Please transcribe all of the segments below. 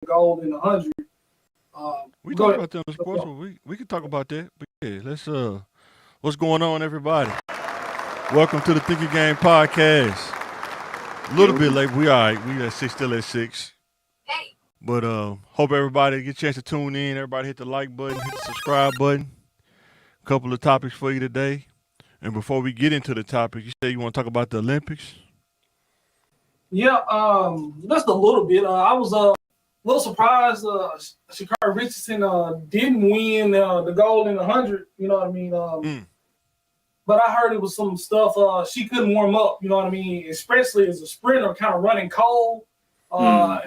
gold in the 100. We Go talked ahead. about that in the sports, but we could talk about that. But yeah, let's what's going on, everybody? Welcome to the Think Game podcast. A little bit late, we all right. We at six, still at six. But hope everybody get a chance to tune in. Everybody hit the like button, hit the subscribe button. Couple of topics for you today. And before we get into the topic, you say you want to talk about the Olympics? Yeah, just a little bit. I was a little surprised. Shakari Richardson didn't win the gold in the 100. You know what I mean? But I heard it was some stuff. She couldn't warm up. You know what I mean? Especially as a sprinter, kind of running cold. As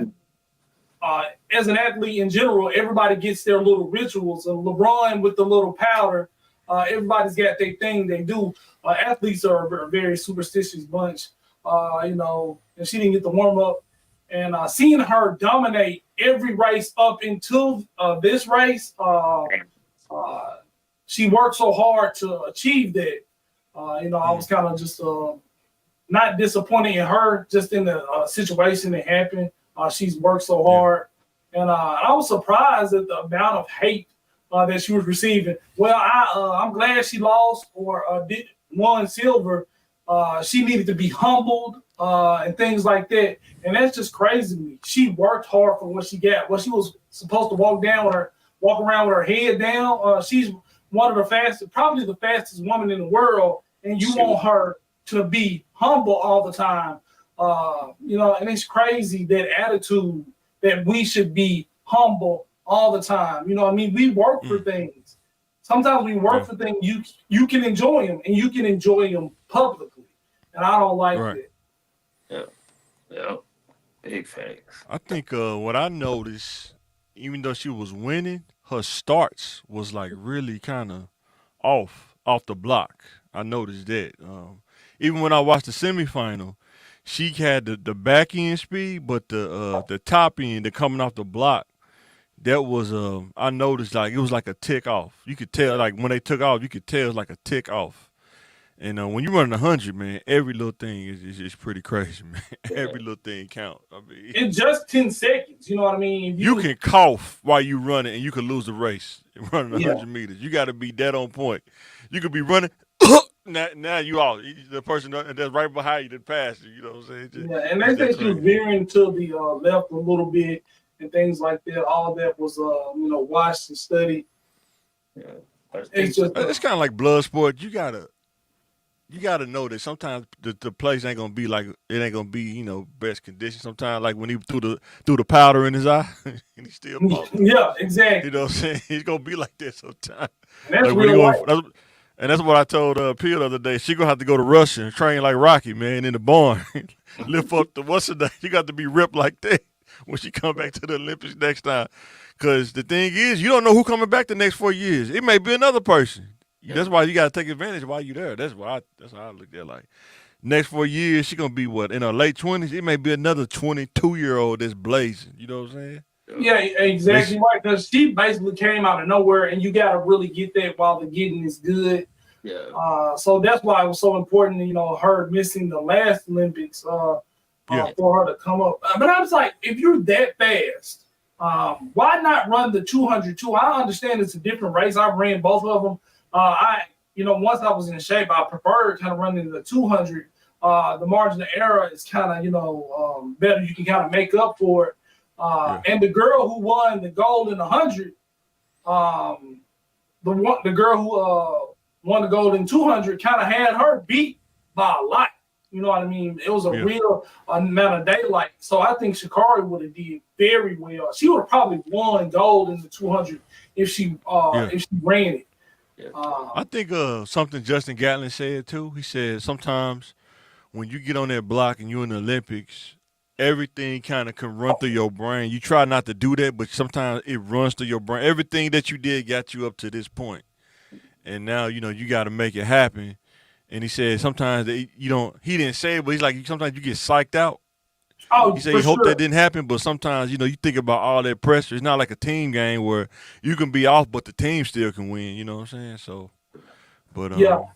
an athlete in general, everybody gets their little rituals. And LeBron with the little powder. Everybody's got their thing they do. Athletes are a very superstitious bunch. And she didn't get the warm up. And seeing her dominate every race up until this race, she worked so hard to achieve that. I was kind of just not disappointed in her, just in the situation that happened. She's worked so hard. And I was surprised at the amount of hate that she was receiving. Well, I'm glad she lost or won silver. She needed to be humbled and things like that. And that's just crazy to me. She worked hard for what she got. What she was supposed to walk around with her head down. She's one of the fastest, probably the fastest woman in the world. And you want her to be humble all the time. And it's crazy that attitude that we should be humble all the time. You know what I mean? We work for things. Sometimes we work for things you can enjoy them, and you can enjoy them publicly. And I don't like that. Yeah. Big facts. I think what I noticed, even though she was winning, her starts was like really kind of off the block. I noticed that. Even when I watched the semifinal, she had the back end speed, but the top end, the coming off the block, that was I noticed like it was like a tick off. You could tell like when they took off, you could tell it was like a tick off. And when you run 100, man, every little thing is pretty crazy, man. Every little thing counts. I mean, in just 10 seconds, you know what I mean? You can cough while you running, and you could lose the race running 100 meters. You got to be dead on point. You could be running. Now you all the person that's right behind you that passed you. You know what I'm saying? And they say she was veering to the left a little bit and things like that. All that was watched and studied. Yeah, it's kind of like blood sport. You gotta know that sometimes the place ain't gonna be like it ain't gonna be best condition. Sometimes like when he threw the powder in his eye and he still yeah, exactly. You know what I'm saying? He's gonna be like that sometimes. And that's real life. And that's what I told Pia the other day. She gonna have to go to Russia and train like Rocky, man, in the barn. Lift up the what's the name? She got to be ripped like that when she come back to the Olympics next time. Cause the thing is, you don't know who coming back the next 4 years. It may be another person. Yeah. That's why you gotta take advantage while you there. That's how I look at it. Like next 4 years, she gonna be what in her late 20s. It may be another 22-year-old that's blazing. You know what I'm saying? Yeah, exactly right. Because she basically came out of nowhere, and you got to really get that while the getting is good. Yeah. So that's why it was so important, her missing the last Olympics for her to come up. But I was like, if you're that fast, why not run the 200 too? I understand it's a different race. I ran both of them. Once I was in shape, I preferred kind of running the 200. The margin of error is kind of, better. You can kind of make up for it. And the girl who won the gold in the 100, the girl who won the gold in 200 kind of had her beat by a lot. You know what I mean? It was a real amount of daylight. So I think Sha'Carri would have did very well. She would have probably won gold in the 200 if she ran it. Yeah. I think something Justin Gatlin said too. He said sometimes when you get on that block and you're in the Olympics, everything kind of can run through your brain. You try not to do that, but sometimes it runs through your brain. Everything that you did got you up to this point. And now, you got to make it happen. And he said sometimes he didn't say it, but he's like, sometimes you get psyched out. Oh, he said he hoped that didn't happen, but sometimes, you think about all that pressure. It's not like a team game where you can be off, but the team still can win. You know what I'm saying? So, but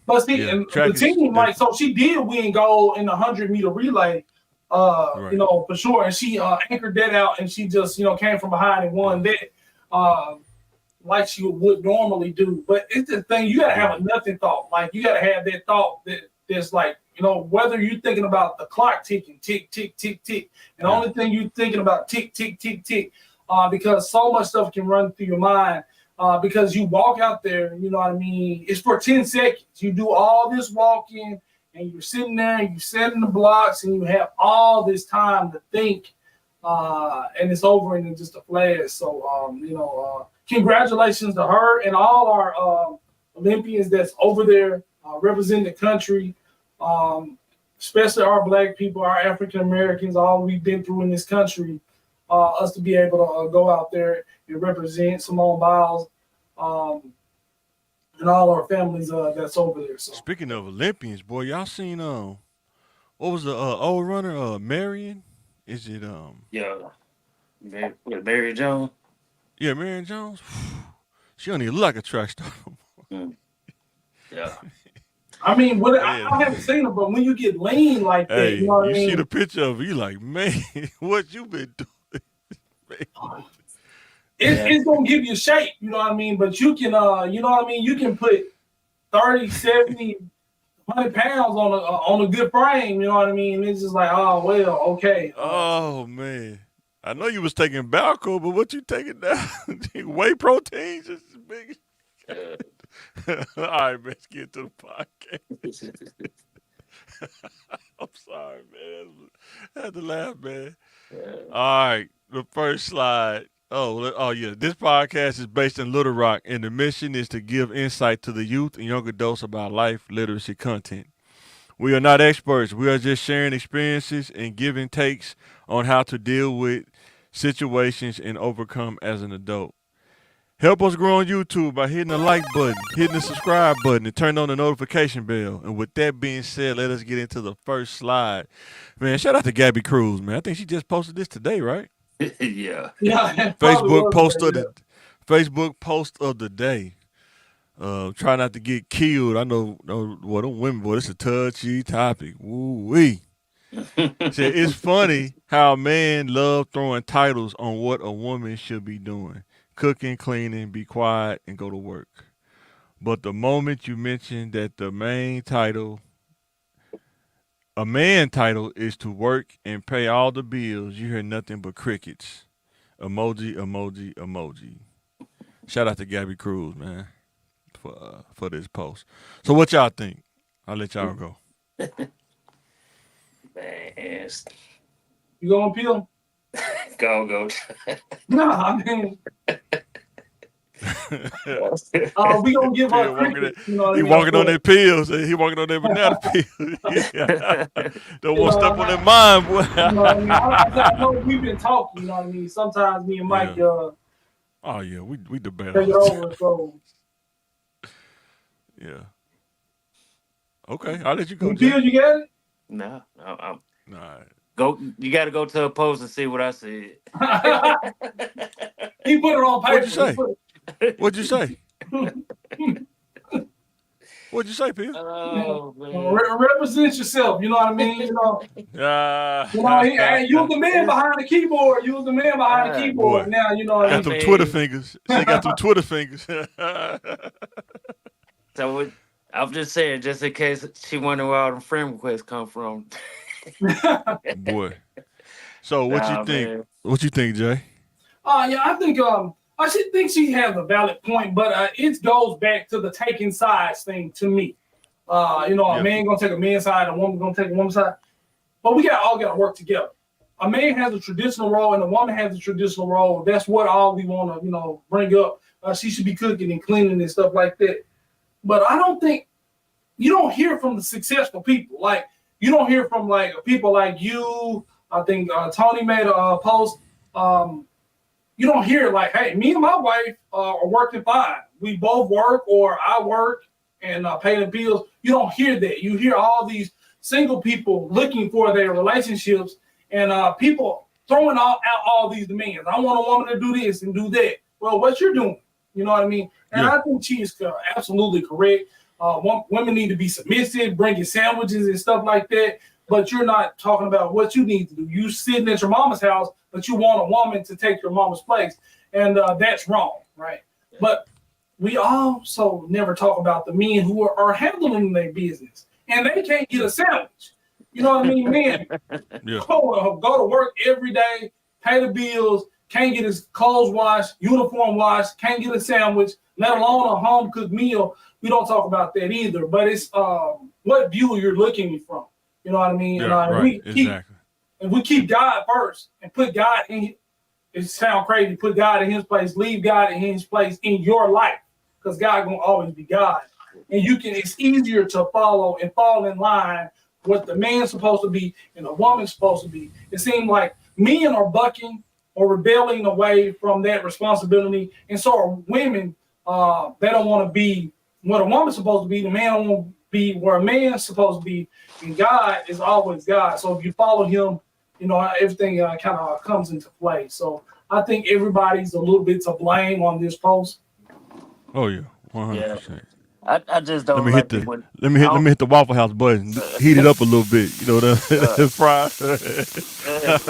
but see, the team so she did win gold in the 100-meter relay. You know, for sure. And she anchored that out, and she just, you know, came from behind and won that like she would normally do. But it's the thing, you gotta have a nothing thought. Like you gotta have that thought that's like, you know, whether you're thinking about the clock ticking, tick, tick, tick, tick, and the only thing you're thinking about tick, tick, tick, tick, because so much stuff can run through your mind. Because you walk out there, you know what I mean? It's for 10 seconds. You do all this walking, and you're sitting there, and you're setting the blocks, and you have all this time to think, and it's over in just a flash. So, you know, congratulations to her and all our Olympians that's over there representing the country, especially our Black people, our African Americans, all we've been through in this country. Us to be able to go out there and represent Simone Biles and all our families that's over there. So. Speaking of Olympians, boy, y'all seen what was the old runner Marion? Is it Yeah. Barry Jones. Yeah, Marion Jones. She don't even look like a track star. Yeah. I mean, I haven't seen her, but when you get lean like that, you know what I mean? You see the picture of her, you like, man, what you been doing? It's gonna give you shape, you know what I mean? But you can, you know what I mean? You can put 30, 70, 100 pounds on a good frame, you know what I mean? It's just like, oh well, okay. Oh man, I know you was taking Balco, but what you taking now? Whey protein, just as big. All right, man, let's get to the podcast. I'm sorry, man. I had to laugh, man. All right, the first slide. Oh yeah. This podcast is based in Little Rock, and the mission is to give insight to the youth and young adults about life literacy content. We are not experts. We are just sharing experiences and giving takes on how to deal with situations and overcome as an adult. Help us grow on YouTube by hitting the like button, hitting the subscribe button, and turn on the notification bell. And with that being said, let us get into the first slide. Man, shout out to Gabby Cruz, man. I think she just posted this today, right? Yeah. Facebook post of the day. Try not to get killed. I know what them women, boy, it's a touchy topic. Woo-wee. Said it's funny how a man love throwing titles on what a woman should be doing. Cooking, cleaning, be quiet, and go to work. But the moment you mention that a man title is to work and pay all the bills, you hear nothing but crickets. Emoji, emoji, emoji. Shout out to Gabby Cruz, man, for this post. So what y'all think? I'll let y'all go. Man. You gonna peel? Go. No, I mean, we gonna give her crickets. You know he walking on that pills. He walking on that banana pills. Don't want to step on that mind, boy. You know what I mean? I know we've been talking. You know what I mean? Sometimes me and Mike. Oh yeah, we debate. Take it over. So yeah. Okay, I'll let you go. Peel, you got it? No, I'm. All right. Go. You got to go to a post and see what I said. He put it on paper. What'd you say? What'd you say, Peel? Oh man. Represent yourself. You know what I mean? You know. You was the man behind the keyboard. Boy. Now you know. Got them Twitter fingers. She got them Twitter fingers. So I'm just saying, just in case she wondering where all the friend requests come from. Boy. So what you think? Man. What you think, Jay? Yeah, I think I should think she has a valid point, but it goes back to the taking sides thing to me. You know, a man gonna take a man's side, a woman gonna take a woman's side, but we all gotta work together. A man has a traditional role and a woman has a traditional role. That's what all we want to, you know, bring up. She should be cooking and cleaning and stuff like that. But I don't think you don't hear from the successful people. Like you don't hear from like people like you. I think Tony made a post. You don't hear like, hey, me and my wife are working fine. We both work, or I work and pay the bills. You don't hear that. You hear all these single people looking for their relationships and people throwing out all these demands. I want a woman to do this and do that. Well, what you're doing, you know what I mean? And I think she is absolutely correct. Women need to be submissive, bringing sandwiches and stuff like that. but you're not talking about what you need to do. You sitting at your mama's house, but you want a woman to take your mama's place, and that's wrong, right? But we also never talk about the men who are handling their business, and they can't get a sandwich. You know what I mean? Men Yeah. go to work every day, pay the bills, can't get his clothes washed, uniform washed, can't get a sandwich, let alone a home cooked meal. We don't talk about that either. But it's what view you're looking from. You know what I mean? Yeah, And right. Exactly. we keep God first and put God in. It sounds crazy. Put God in His place. Leave God in His place in your life, because God gonna always be God. And it's easier to follow and fall in line what the man's supposed to be and the woman's supposed to be. It seems like men are bucking or rebelling away from that responsibility, and so are women. They don't want to be what a woman's supposed to be. The man don't want to be where a man's supposed to be, and God is always God. So if you follow Him, everything kind of comes into play. So I think everybody's a little bit to blame on this post. Oh yeah, Yeah. 100%. I just Let don't me like hit it when let me hit the Waffle House button. Heat it up a little bit. You know the fry.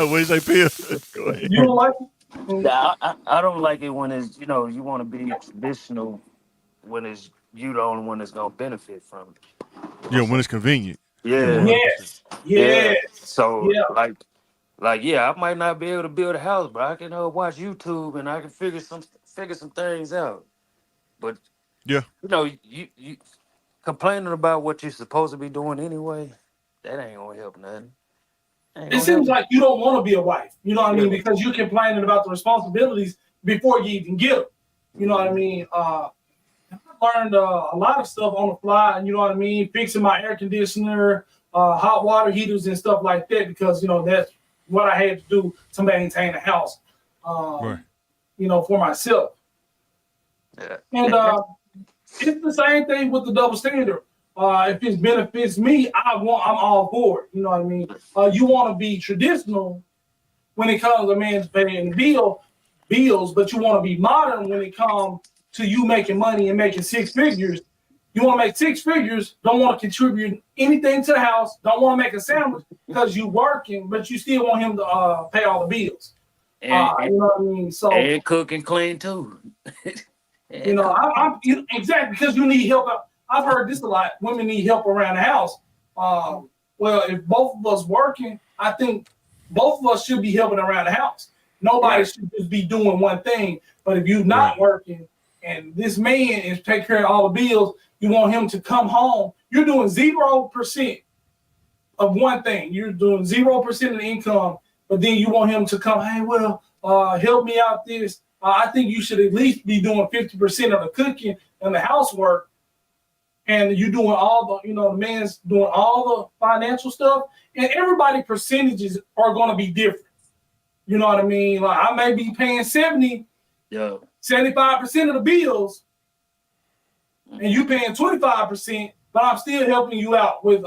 What you say, Pierre? Go ahead. You don't like it? I don't like it when it's you want to be traditional when it's you the only one that's gonna benefit from it. Yeah, when it's convenient. Yeah, Yeah, 100%. Yes, yeah. yes, So yeah. like yeah, I might not be able to build a house, but I can watch YouTube and I can figure some things out. But Yeah, you complaining about what you're supposed to be doing anyway, that ain't gonna help nothing. Ain't It gonna help. seems like you don't want to be a wife. You know what I Yeah. mean? Because you're complaining about the responsibilities before you even get them. You know what I mean? I learned a lot of stuff on the fly. You know what I mean? Fixing my air conditioner, hot water heaters, and stuff like that, because that's what I had to do to maintain a house. right. For myself. Yeah. And it's the same thing with the double standard. If it benefits me, I'm all for it. You know what I mean? You want to be traditional when it comes to man's paying bills, but you want to be modern when it comes to you making money and making six figures. You want to make six figures, don't want to contribute anything to the house, don't want to make a sandwich because you working, but you still want him to pay all the bills. And, You know what I mean? So and cook and clean too. And cook. exactly, because you need help out. I've heard this a lot. Women need help around the house. Well, if both of us working, I think both of us should be helping around the house. Nobody Right. should just be doing one thing. But if you're not Right. working and this man is taking care of all the bills, you want him to come home. You're doing 0% of one thing. You're doing 0% of the income, but then you want him to come. Hey, well, help me out this. I think you should at least be doing 50% of the cooking and the housework, and you're doing all the man's doing all the financial stuff, and everybody percentages are going to be different. You know what I mean? Like I may be paying 75% of the bills, and you paying 25%, but I'm still helping you out with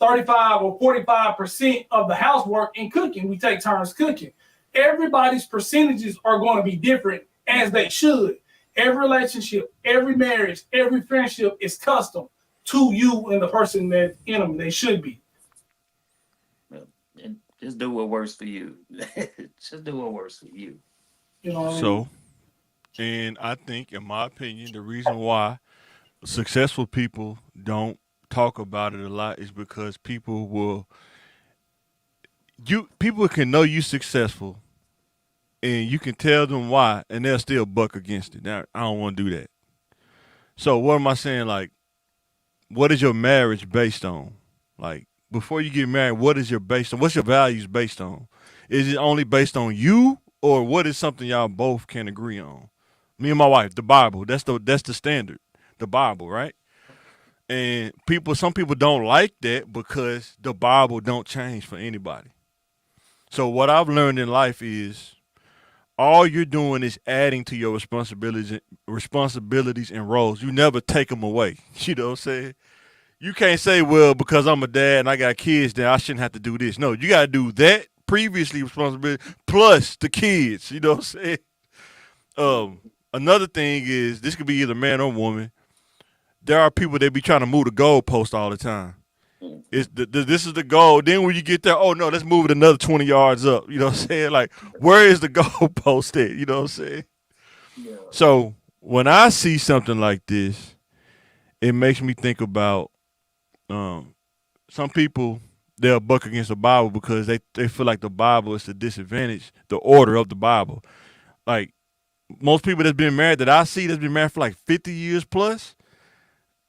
35 or 45% of the housework and cooking. We take turns cooking. Everybody's percentages are going to be different, as they should. Every relationship, every marriage, every friendship is custom to you and the person that's in them. They should be. And just do what works for you. Just do what works for you. You know what I mean? So, and I think, in my opinion, the reason why successful people don't talk about it a lot is because people can know you successful and you can tell them why and they'll still buck against it. Now I don't want to do that. So what am I saying? Like, what is your marriage based on? Like, before you get married, what is your based on? What's your values based on? Is it only based on you, or what is something y'all both can agree on? Me and my wife, the Bible. That's the standard. The Bible, right? And some people don't like that because the Bible don't change for anybody. So what I've learned in life is all you're doing is adding to your responsibilities and roles. You never take them away. You know what I'm saying? You can't say, well, because I'm a dad and I got kids, then I shouldn't have to do this. No, you got to do that previously responsibility plus the kids. You know what I'm saying? Another thing is this could be either man or woman. There are people that be trying to move the goalpost all the time. This is the goal. Then when you get there, oh no, let's move it another 20 yards up. You know what I'm saying? Like, where is the goalpost at? You know what I'm saying? Yeah. So when I see something like this, it makes me think about um, some people they'll buck against the Bible because they feel like the Bible is to disadvantage the order of the Bible. Like most people that's been married that I see that's been married for like 50 years plus,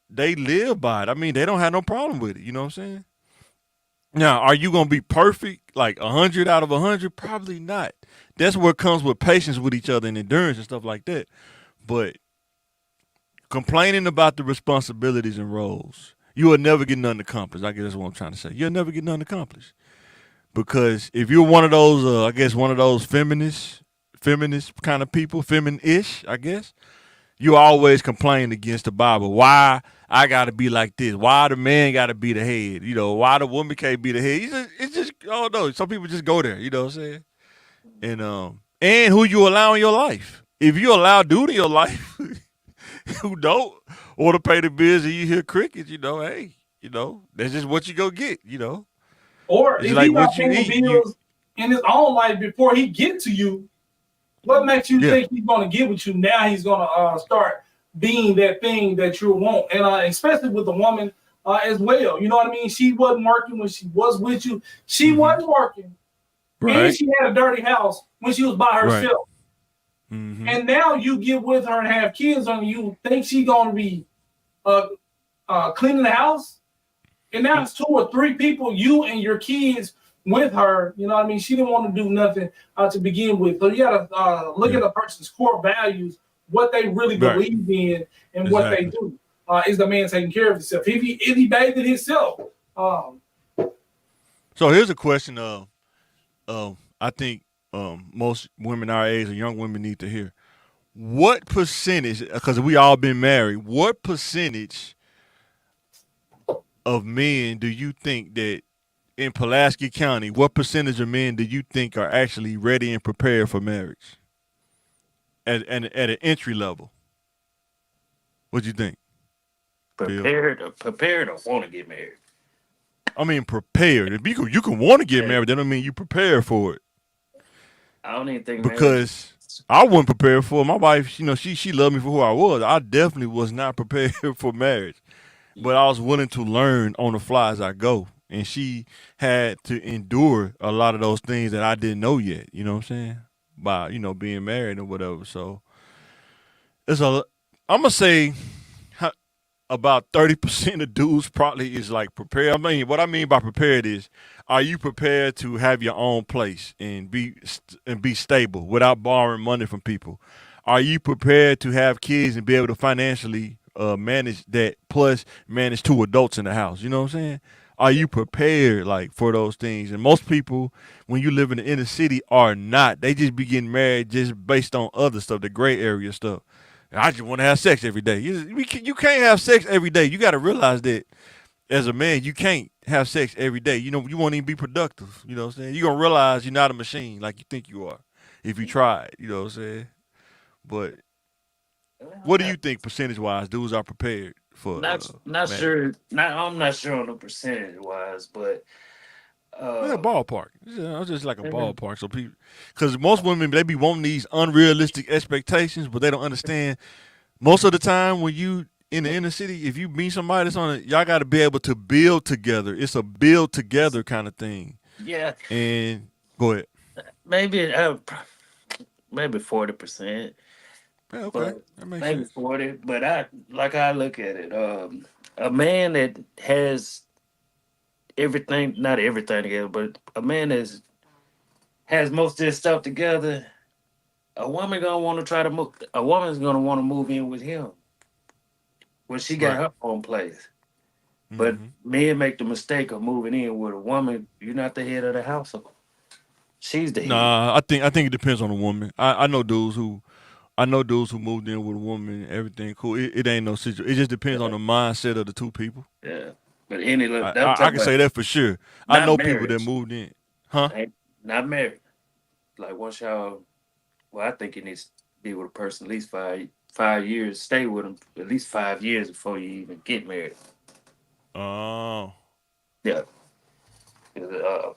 they live by it. I mean, they don't have no problem with it. You know what I'm saying? Now, are you gonna be perfect, like 100 out of 100? Probably not. That's what comes with patience with each other and endurance and stuff like that. But complaining about the responsibilities and roles, you will never get nothing accomplished. I guess that's what I'm trying to say. You'll never get nothing accomplished because if you're one of those, I guess one of those feminist kind of people, feminine-ish, I guess, you always complain against the Bible. Why I gotta be like this? Why the man gotta be the head? You know, why the woman can't be the head? It's just oh no. Some people just go there. You know what I'm saying? And who you allow in your life. If you allow dude in your life who don't want to pay the bills and you hear crickets, hey, that's just what you go get. Or It's if he like not what you paying eat. You bills in his own life before he get to you, what makes you yeah think he's going to get with you? Now he's going to start being that thing that you want, and especially with the woman as well. You know what I mean? She wasn't working when she was with you. She mm-hmm. wasn't working, and Right, she had a dirty house when she was by right, herself. mm-hmm. And now you get with her and have kids on you. Think she going to be uh, cleaning the house? And now it's 2 or 3 people, you and your kids with her. You know what I mean? She didn't want to do nothing to begin with. So you got to look Yeah, at a person's core values, what they really right, believe in, and what they exactly. do. Is the man taking care of himself? If he bathed it himself, So here's a question. I think most women our age or young women need to hear. What percentage? Because we all been married. What percentage of men do you think that in Pulaski County? What percentage of men do you think are actually ready and prepared for marriage at an entry level? What do you think, Bill? Prepared or want to get married. I mean, prepared. If you can want to get Yeah. married, that don't mean you prepare for it. I don't even think marriage. Because I wasn't prepared for it. My wife. She loved me for who I was. I definitely was not prepared for marriage, but I was willing to learn on the fly as I go. And she had to endure a lot of those things that I didn't know yet. You know what I'm saying? By being married or whatever. So it's a. I'm gonna say about 30% of dudes probably is like prepared. I mean, what I mean by prepared is, are you prepared to have your own place and be stable without borrowing money from people? Are you prepared to have kids and be able to financially manage that, plus manage 2 adults in the house? You know what I'm saying? Are Yeah. you prepared like for those things? And most people, when you live in the inner city, are not. They just be getting married just based on other stuff, the gray area stuff. I just want to have sex every day. You can't have sex every day. You got to realize that as a man, you can't have sex every day. You won't even be productive. You know what I'm saying? You're going to realize you're not a machine like you think you are if you try it. You know what I'm saying? But I'm what do not you think percentage wise dudes are prepared for not marriage? sure. Not I'm not sure on the percentage wise, but Yeah, uh, ballpark. It's just like a mhm. ballpark. So people, because most women they be wanting these unrealistic expectations, but they don't understand. Most of the time, when you in the inner city, if you meet somebody that's on it, y'all got to be able to build together. It's a build together kind of thing. Yeah, And go ahead. maybe maybe 40%, Yeah, okay, but that makes maybe sense. 40. But I look at it. A man that has everything, not everything together, but a man that has most of his stuff together. A woman gonna want to try to move. A woman's gonna want to move in with him when she got Right. her own place. But Hmm. men make the mistake of moving in with a woman. You're not the head of the household. She's the head. Nah, I think it depends on the woman. I know dudes who moved in with a woman, everything cool. It ain't no situation. It just depends on Yeah. the mindset of the two people. Yeah. But any look, I, I'm I, I talking can about say that for sure. I not know people that marriage. moved in, huh? Ain't not married. Like once y'all, well, I think you need to be with a person at least 5 years. Stay with them at least 5 years before you even get married. Oh. Yeah.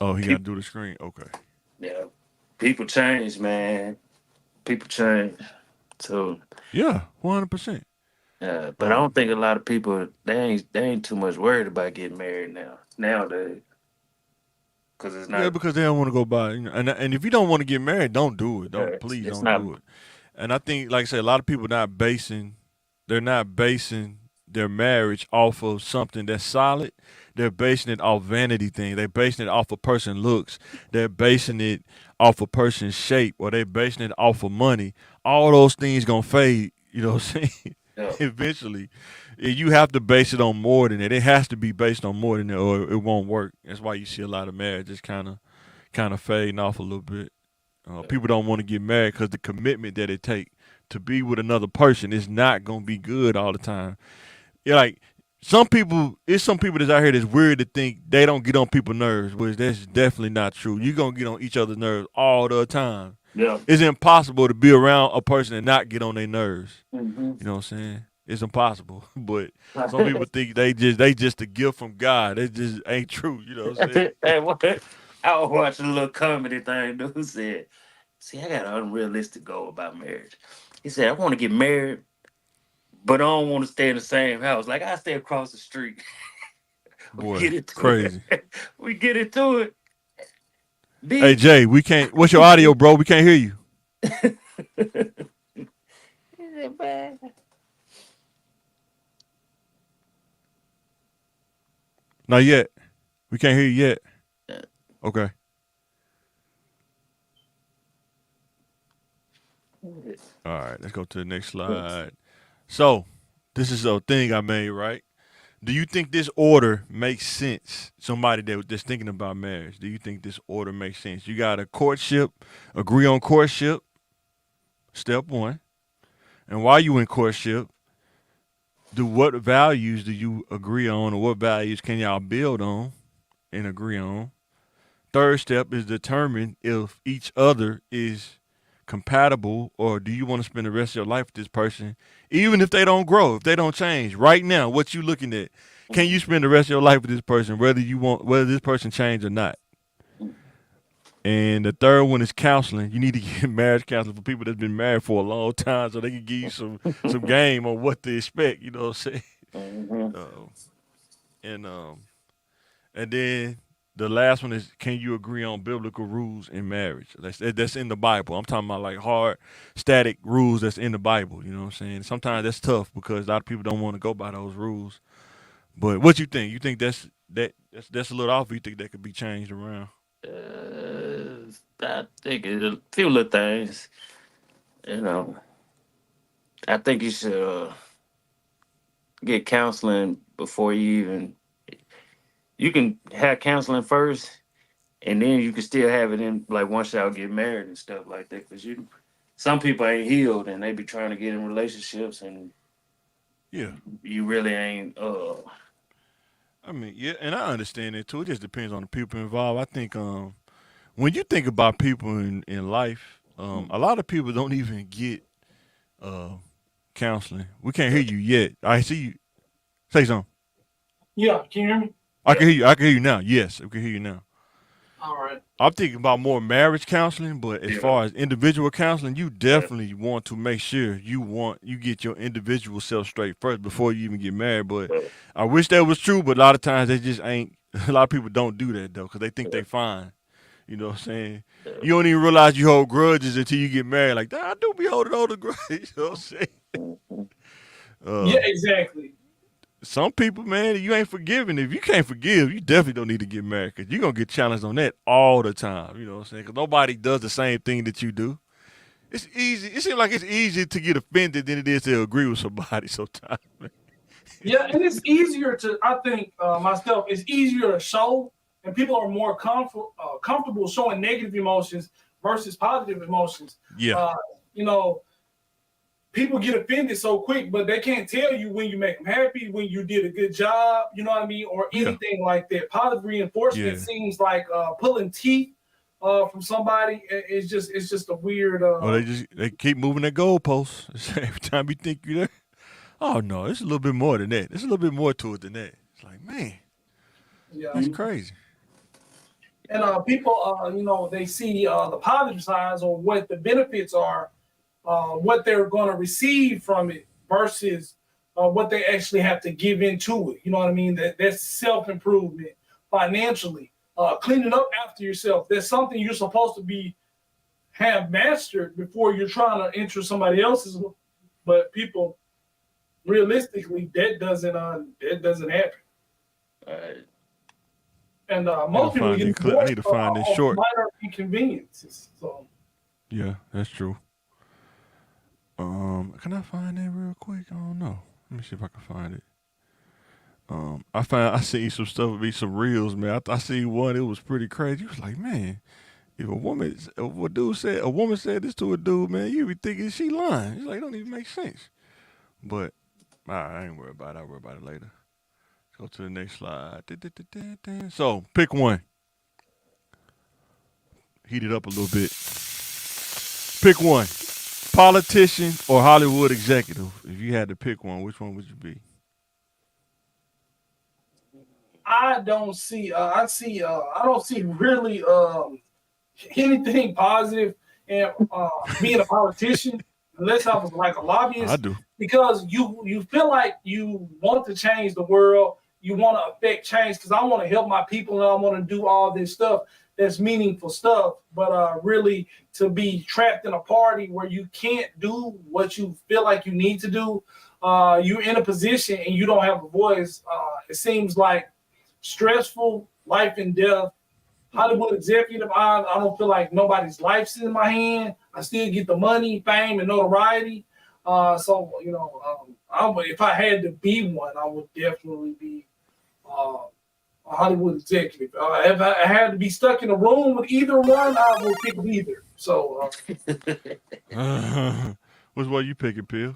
Oh, he got to People, do the screen. Okay. yeah. People change, man. People change. So, Yeah, 100%. but I don't think a lot of people they ain't too much worried about getting married nowadays because it's Yeah, not because they don't want to go by, and if you don't want to get married, don't do it. Don't it's, please it's don't not do it. And I think, like I said, a lot of people they're not basing their marriage off of something that's solid. They're basing it off vanity things. They're basing it off a person's looks. They're basing it off a person's shape, or they're basing it off of money. All those things gonna fade. You know what I'm saying? yeah. Eventually, you have to base it on more than that. It has to be based on more than that, or it won't work. That's why you see a lot of marriages kind of fading off a little bit. People don't want to get married because the commitment that it takes to be with another person is not gonna be good all the time. Yeah, like some people that's out here that's weird to think they don't get on people's nerves, which that's definitely not true. You're gonna get on each other's nerves all the time. Yeah. It's impossible to be around a person and not get on their nerves. Hmm. You know what I'm saying? It's impossible. But some people think they just a gift from God. It just ain't true. You know what I'm saying? Hey, what? I was watching a little comedy thing. Dude said, "See, I got an unrealistic goal about marriage." He said, "I want to get married, but I don't want to stay in the same house. Like I stay across the street." We Boy, get into crazy. it. We get into it. Hey B. Jay, we can't. What's your audio, bro? We can't hear you. Not yet. We can't hear you yet. Okay. All right. Let's go to the next slide. So, this is a thing I made, right? Do you think this order makes sense? Somebody that's thinking about marriage. Do you think this order makes sense? You got a courtship, agree on courtship, step one. And while you in courtship, what values do you agree on, or what values can y'all build on and agree on? Third step is determine if each other is compatible, or do you want to spend the rest of your life with this person, even if they don't grow, if they don't change. Right now, what you looking at, can you spend the rest of your life with this person, whether this person change or not? And the third one is counseling. You need to get marriage counseling for people that's been married for a long time, so they can give you some game on what to expect. You know what I'm saying? Mhm. Uh, and then the last one is, can you agree on biblical rules in marriage? That's in the Bible. I'm talking about like hard, static rules that's in the Bible. You know what I'm saying? Sometimes that's tough because a lot of people don't want to go by those rules. But what you think? You think that's a little off? Or you think that could be changed around? I think a few little things. You know, I think you should get counseling before you even. You can have counseling first, and then you can still have it in like once y'all get married and stuff like that. Because some people ain't healed and they be trying to get in relationships, and Yeah. you really ain't. I mean, yeah, and I understand it too. It just depends on the people involved. I think when you think about people in life, a lot of people don't even get uh, counseling. We can't hear you yet. I see you. Say something. Yeah, can you hear me? I can hear you. I can hear you now. Yes, we can hear you now. All right. I'm thinking about more marriage counseling, but as Yeah. far as individual counseling, you Yeah. definitely want to make sure you get your individual self straight first before you even get married. But Yeah. I wish that was true, but a lot of times they just ain't. A lot of people don't do that though, because they think Yeah. they fine. You know what I'm saying? Yeah. You don't even realize you hold grudges until you get married. Like, I do be holding on to grudges. You know what I'm saying? Mhm. Yeah, Uh, exactly. some people, man, you ain't forgiving. If you can't forgive, you definitely don't need to get married because you're going to get challenged on that all the time. You know what I'm saying? Because nobody does the same thing that you do. It's easy. It seems like it's easier to get offended than it is to agree with somebody sometimes. Yeah, and it's easier to, I think, myself, it's easier to show, and people are more comfortable showing negative emotions versus positive emotions. Yeah. Uh, you know, people get offended so quick, but they can't tell you when you make them happy, when you did a good job, you know what I mean, or Yeah. anything like that. Positive reinforcement Yeah. seems like pulling teeth from somebody. It's just a weird. Or they keep moving their goalposts. Every time you think you're there, oh no, it's a little bit more than that. There's a little bit more to it than that. It's like, man. Yeah. That's crazy. And people, they see the positive sides or what the benefits are, what they're going to receive from it versus what they actually have to give into it. You know what I mean? That's self improvement financially, cleaning up after yourself. That's something you're supposed to have mastered before you're trying to enter somebody else's. But people, realistically, that doesn't happen. Right. And I need to most people find get that clip. I divorced need to find this of short. minor inconveniences. So Yeah, that's true. Can I find that real quick? I don't know. Let me see if I can find it. I seen some stuff, be some reels, man. I seen one. It was pretty crazy. He was like, man, if a woman said this to a dude, man, you be thinking she lying. He's like, it don't even make sense. But I ain't worried about it. I'll worry about it later. Go to the next slide. So pick one. Heat it up a little bit. Pick one. Politician or Hollywood executive. If you had to pick one, which one would you be? I don't see. I don't see really anything positive in being a politician unless I was like a I lobbyist, do. because you feel like you want to change the world, you want to affect change, because I want to help my people and I want to do all this stuff that's meaningful stuff. But really, to be trapped in a party where you can't do what you feel like you need to do, you're in a position and you don't have a voice. It seems like stressful, life and death. Hollywood executive, I don't feel like nobody's life's in my hand. I still get the money, fame, and notoriety. If I had to be one, I would definitely be a Hollywood executive. If I had to be stuck in a room with either one, I would pick neither. So Which one you picking, Pill?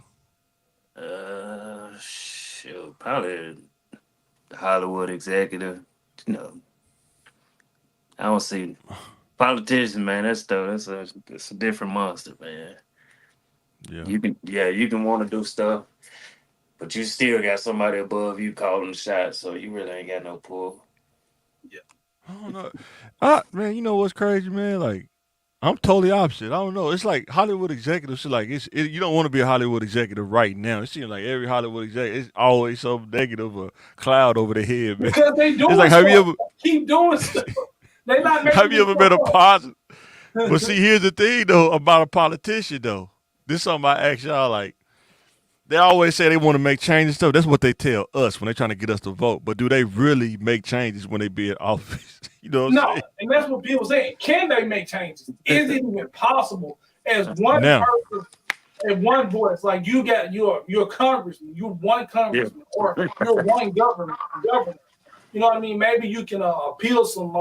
Shoot, probably the Hollywood executive. You know, I don't see politicians, man. That's a different monster, man. Yeah. You can want to do stuff, but you still got somebody above you calling the shots, so you really ain't got no pull. I don't know. Man, you know what's crazy, man? Like, I'm totally opposite. I don't know. It's like Hollywood executives. Like, you don't want to be a Hollywood executive right now. It seems like every Hollywood executive is always some negative or cloud over the head, man. because they doing It's like, stuff, keep doing stuff. They not have making you this ever been a stuff positive? up. But see, here's the thing though about a politician though. This is something I ask y'all. Like, they always say they want to make changes and stuff. That's what they tell us when they're trying to get us to vote. But do they really make changes when they be in office? You know what I'm No, saying? and that's what people saying. Can they make changes? Is it even possible as one Now, person and one voice? Like you got you're a congressman, you're one Yeah. congressman, or you're one governor. You know what I mean? Maybe you can appeal some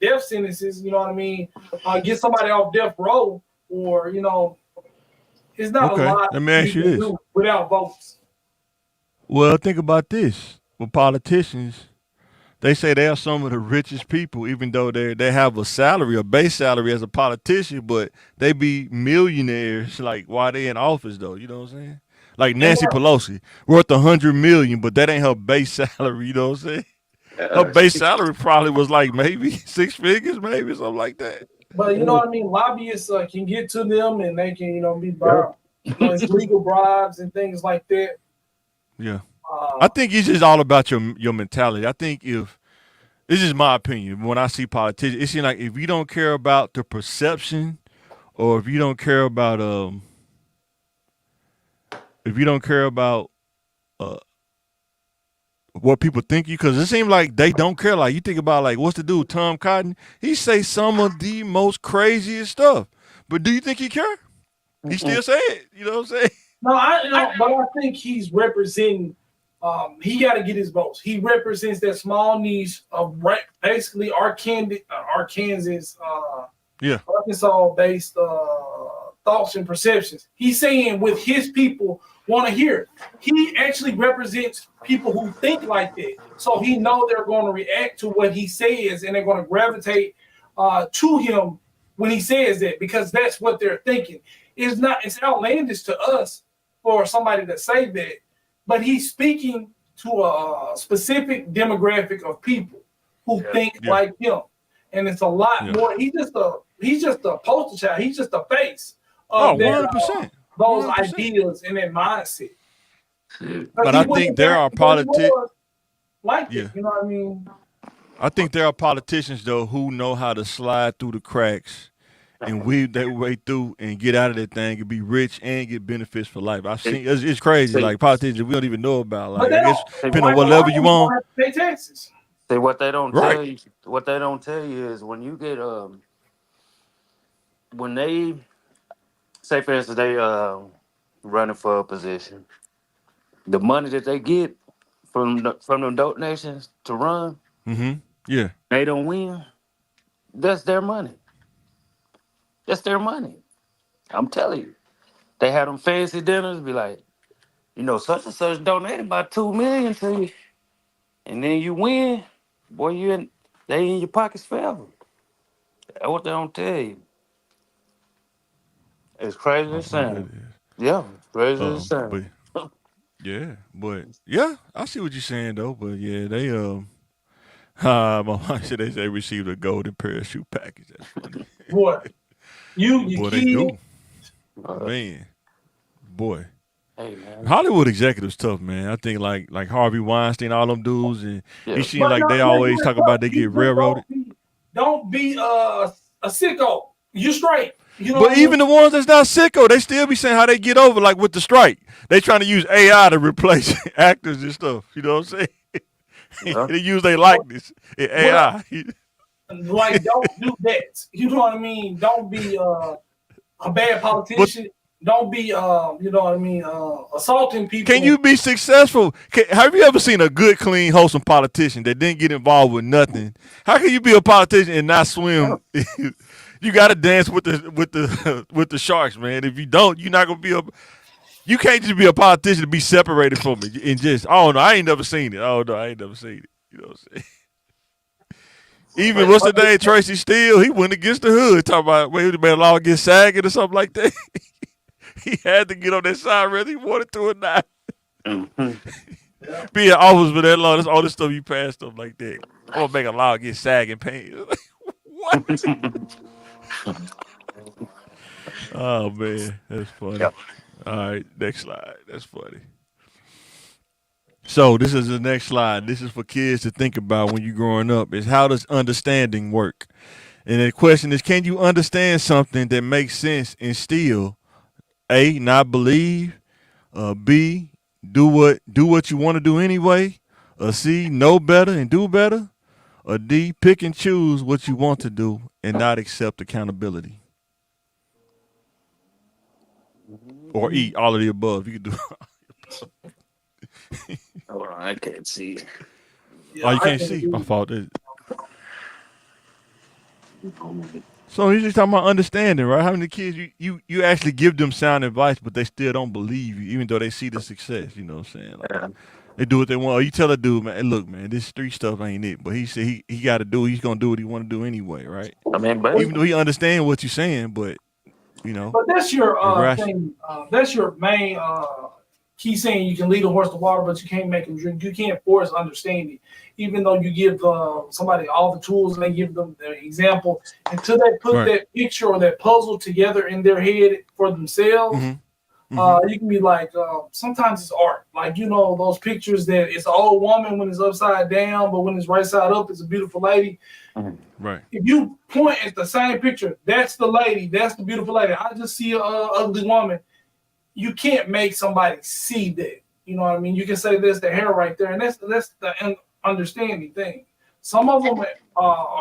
death sentences. You know what I mean? Get somebody off death row, or it's not a okay, lot let me you ask you can this. do without votes. Well, think about this. With politicians, they say they are some of the richest people, even though they have a base salary as a politician, but they be millionaires like while they in office though. You know what I'm saying? Like And Nancy Pelosi, worth 100 million, but that ain't her base salary. You know what I'm saying? Her Uh, base salary probably was like maybe 6 figures, maybe something like that. But you know Ooh. what I mean? Lobbyists can get to them, and they can, be Yeah. bribed. It's legal bribes and things like that. Yeah, I Uh, think it's just all about your mentality. I think if this is my opinion, when I see politicians, it seems like if you don't care about the perception, or if you don't care about uh, what people think you, because it seems like they don't care. Like you think about like what's the dude Tom Cotton? He say some of the most craziest stuff, but do you think he care? He still say it. You know what I'm saying? no, but I think he's representing. He got to get his votes. He represents that small niche of basically Arkansas, Yeah. Arkansas-based thoughts and perceptions. He's saying with his people want to hear. He actually represents people who think like that, so he know they're going to react to what he says, and they're going to gravitate to him when he says that, because that's what they're thinking. It's outlandish to us for somebody to say that, but he's speaking to a specific demographic of people who think Yeah. like him, and it's a lot Yeah. more. He's just a poster child. He's just a face Oh, of that 100%. those 100%. ideas and that mindset. Shit. Because But he I went think there there are because he politics. was like Yeah. it. You know what I mean? I think there are politicians though who know how to slide through the cracks and weave their way through and get out of that thing and be rich and get benefits for life. I've seen it's crazy. See, Like politicians we don't even know about. But Like they I don't. guess see, depending on Like what a lot level of you them don't on. have to pay taxes. see what they don't Right. tell you. What they don't tell you is when you get when they say for instance they running for a position, the money that they get from the donations to run, Mm-hmm. Yeah. they don't win. That's their money. That's their money. I'm telling you. They have them fancy dinners, be like, such and such donated about 2 million to you, and then you win, boy, they in your pockets forever. That's what they don't tell you. It's crazy I as bet it sound. is. Yeah, crazy as But sound. yeah, but yeah, I see what you're saying though. But yeah, they my mom said they received a golden parachute package. That's funny. Boy, your Boy, they kid. do. Man, boy. Hey man, Hollywood executives tough, man. I think like Harvey Weinstein, all them dudes, and yeah, it seems But like no, they no, always talk about they you get railroaded. don't be a sicko. You straight. You know what But I mean? even the ones that's not sicko, they still be saying how they get over, like with the strike. They trying to use AI to replace actors and stuff. You know what I'm saying? yeah. They use their likeness in Well, AI. like don't do that. You know what I mean? Don't be a bad But politician. Don't be you know what I mean, assaulting can people. you be successful? Have you ever seen a good, clean, wholesome politician that didn't get involved with nothing? How can you be a politician and not swim? You got to dance with the with the sharks, man. If you don't, you're not gonna be a. You can't just be a politician to be separated from it and just. Oh no, I ain't never seen it. Oh no, I ain't never seen it. You know what I'm saying? Even But, what's the but name? Tracy Steele. He went against the hood. Talking about wait, the man law get sagging or something like that. He had to get on that side whether he wanted to or not. Mhm. yeah. Be in office for that long. That's all this stuff you pass stuff like that. I'm gonna make a law get sagging pain. What? Oh man, that's funny. Yeah. All right, next slide. That's funny. So this is the next slide. This is for kids to think about when you're growing up. Is how does understanding work? And the question is, can you understand something that makes sense and still A, not believe, B, do what you want to do anyway, or C, know better and do better, or D, pick and choose what you want to do and not accept accountability, or E, all of the above. You can do. Hold on, I can't see. Oh, Yeah, you I can't can see. My do. fault. So he's just talking about understanding, right? How many kids you actually give them sound advice, but they still don't believe you, even though they see the success. You know what I'm saying? Like Yeah. they do what they want. Or you tell a dude, man, hey, look, man, this street stuff ain't it. But he said he got to do. He's gonna do what he want to do anyway, right? I mean, Even basically, though he understand what you're saying, but you know, But that's your irrational. thing. That's your main key saying. You can lead a horse to water, but you can't make him drink. You can't force understanding. Even though you give somebody all the tools and they give them the example, until they put Right. that picture or that puzzle together in their head for themselves, you can be like, sometimes it's art. Like, those pictures that it's an old woman when it's upside down, but when it's right side up, it's a beautiful lady. Right. If you point at the same picture, that's the lady, that's the beautiful lady. I just see a ugly woman. You can't make somebody see that. You know what I mean? You can say that's the hair right there, and that's the understanding thing. Some of them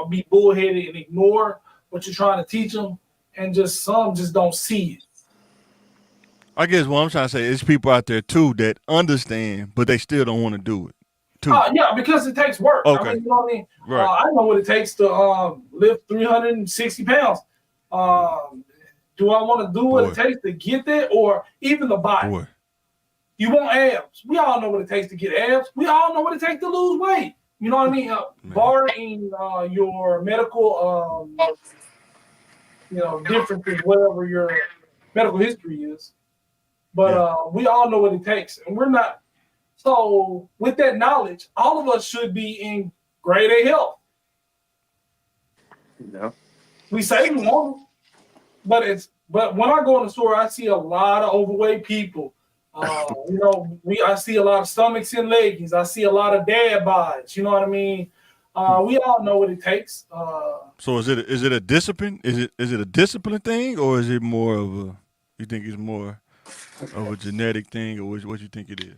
be bullheaded and ignore what you're trying to teach them, and some just don't see it. I guess what I'm trying to say is people out there too that understand, but they still don't want to do it. Too. Yeah, because it takes work. I Okay. mean, you know what I mean? Right. I know what it takes to lift 360 pounds. Do I want to do what it Boy. takes to get that, or even the body? Boy. You want abs. We all know what it takes to get abs. We all know what it takes to lose weight. You know what I mean? Barring your medical, differences, whatever your medical history is. But we all know what it takes. And we're not So with that knowledge, all of us should be in grade A health. No. We say we want them, but when I go in the store, I see a lot of overweight people. I see a lot of stomachs in leggings. I see a lot of dad bods. You know what I mean? We all know what it takes. So is it a discipline? Is it a discipline thing, or is it more of a? You think it's more of a genetic thing, or what you think it is?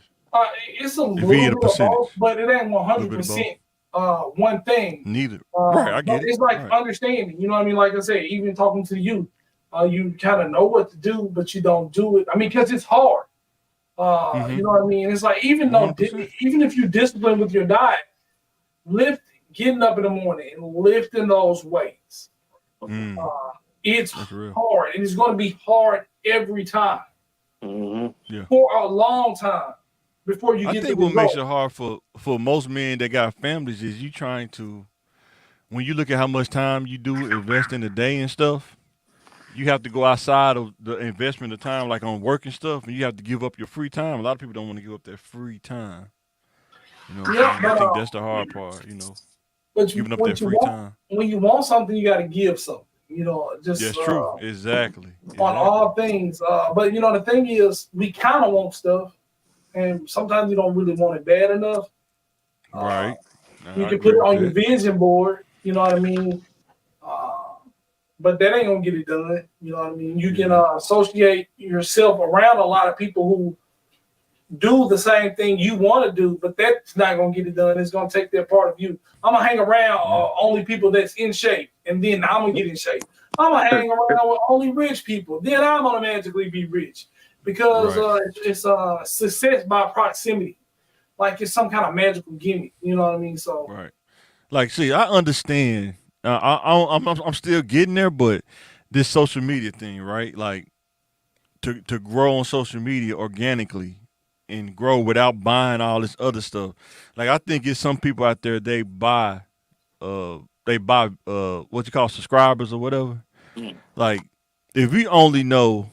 It's a If little we had a bit of both, percentage, but it ain't a little bit of both. 100% one thing. Neither. Right, I get But it. it's like Right. understanding. You know what I mean? Like I said, even talking to you, you kind of know what to do, but you don't do it. I mean, because it's hard. You know what I mean? It's like even 100%. if you discipline with your diet, getting up in the morning and lifting those weights, it's That's real. hard, and it's going to be hard every time Mm-hmm. for a long time before you I get the think what result. makes it hard for most men that got families is you trying to, when you look at how much time you do invest in the day and stuff, you have to go outside of the investment of time, like on work and stuff, and you have to give up your free time. A lot of people don't want to give up their free time. You know what I'm Yeah, saying? I think that's the hard part, but giving up what that you free want time. when you want something, you got to give something. Just That's true. Exactly. on all things. But the thing is, we kind of want stuff, and sometimes you don't really want it bad enough. Right. You I can put agree it with on your that. vision board. You know what I mean? But that ain't gonna get it done. You know what I mean? You can associate yourself around a lot of people who do the same thing you want to do, but that's not gonna get it done. It's gonna take that part of you. I'm gonna hang around only people that's in shape, and then I'm gonna get in shape. I'm gonna hang around with only rich people, then I'm gonna magically be rich because Right. it's success by proximity, like it's some kind of magical gimmick. You know what I mean? So Right. Like, see, I understand. I'm still getting there, but this social media thing, right? Like, to grow on social media organically and grow without buying all this other stuff. Like, I think it's some people out there they buy what you call subscribers or whatever. Like, if we only know,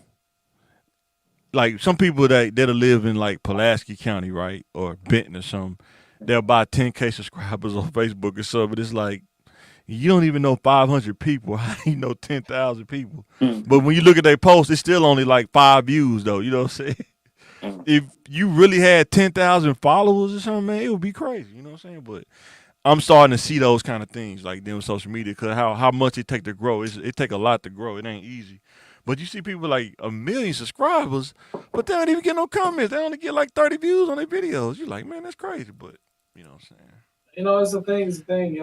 like, some people that'll live in like Pulaski County, right, or Benton or something, they'll buy 10K subscribers on Facebook or something. But it's like, you don't even know 500 people. How do you know 10,000 people? But when you look at their posts, it's still only like 5 views, though. You know what I'm saying? If you really had 10,000 followers or something, man, it would be crazy. You know what I'm saying? But I'm starting to see those kind of things, like them social media, because how much it take to grow. It take a lot to grow. It ain't easy. But you see people like 1 million subscribers, but they don't even get no comments. They only get like 30 views on their videos. You're like, man, that's crazy. But you know what I'm saying? it's the thing. It's the thing.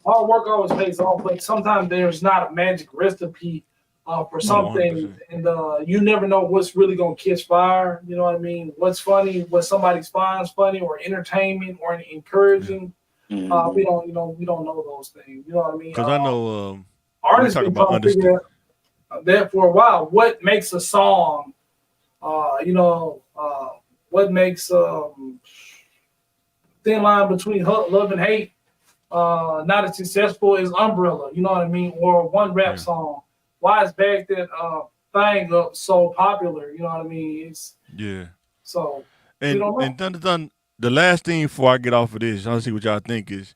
Hard work always pays off, but sometimes there's not a magic recipe for No, some things, 100%. and you never know what's really gonna catch fire. You know what I mean? What's funny, what somebody finds funny, or entertainment, or encouraging. We don't know those things. You know what I mean? Because I know we Artists talk been about trying to figure understand. out that for a while. What makes a song? What makes thin line between love and hate not as successful as Umbrella, you know what I mean, or one rap Yeah. song. Why is Back That Thing Up so popular? You know what I mean? Yeah. So we And don't know. done. The last thing before I get off of this, I'll see what y'all think is.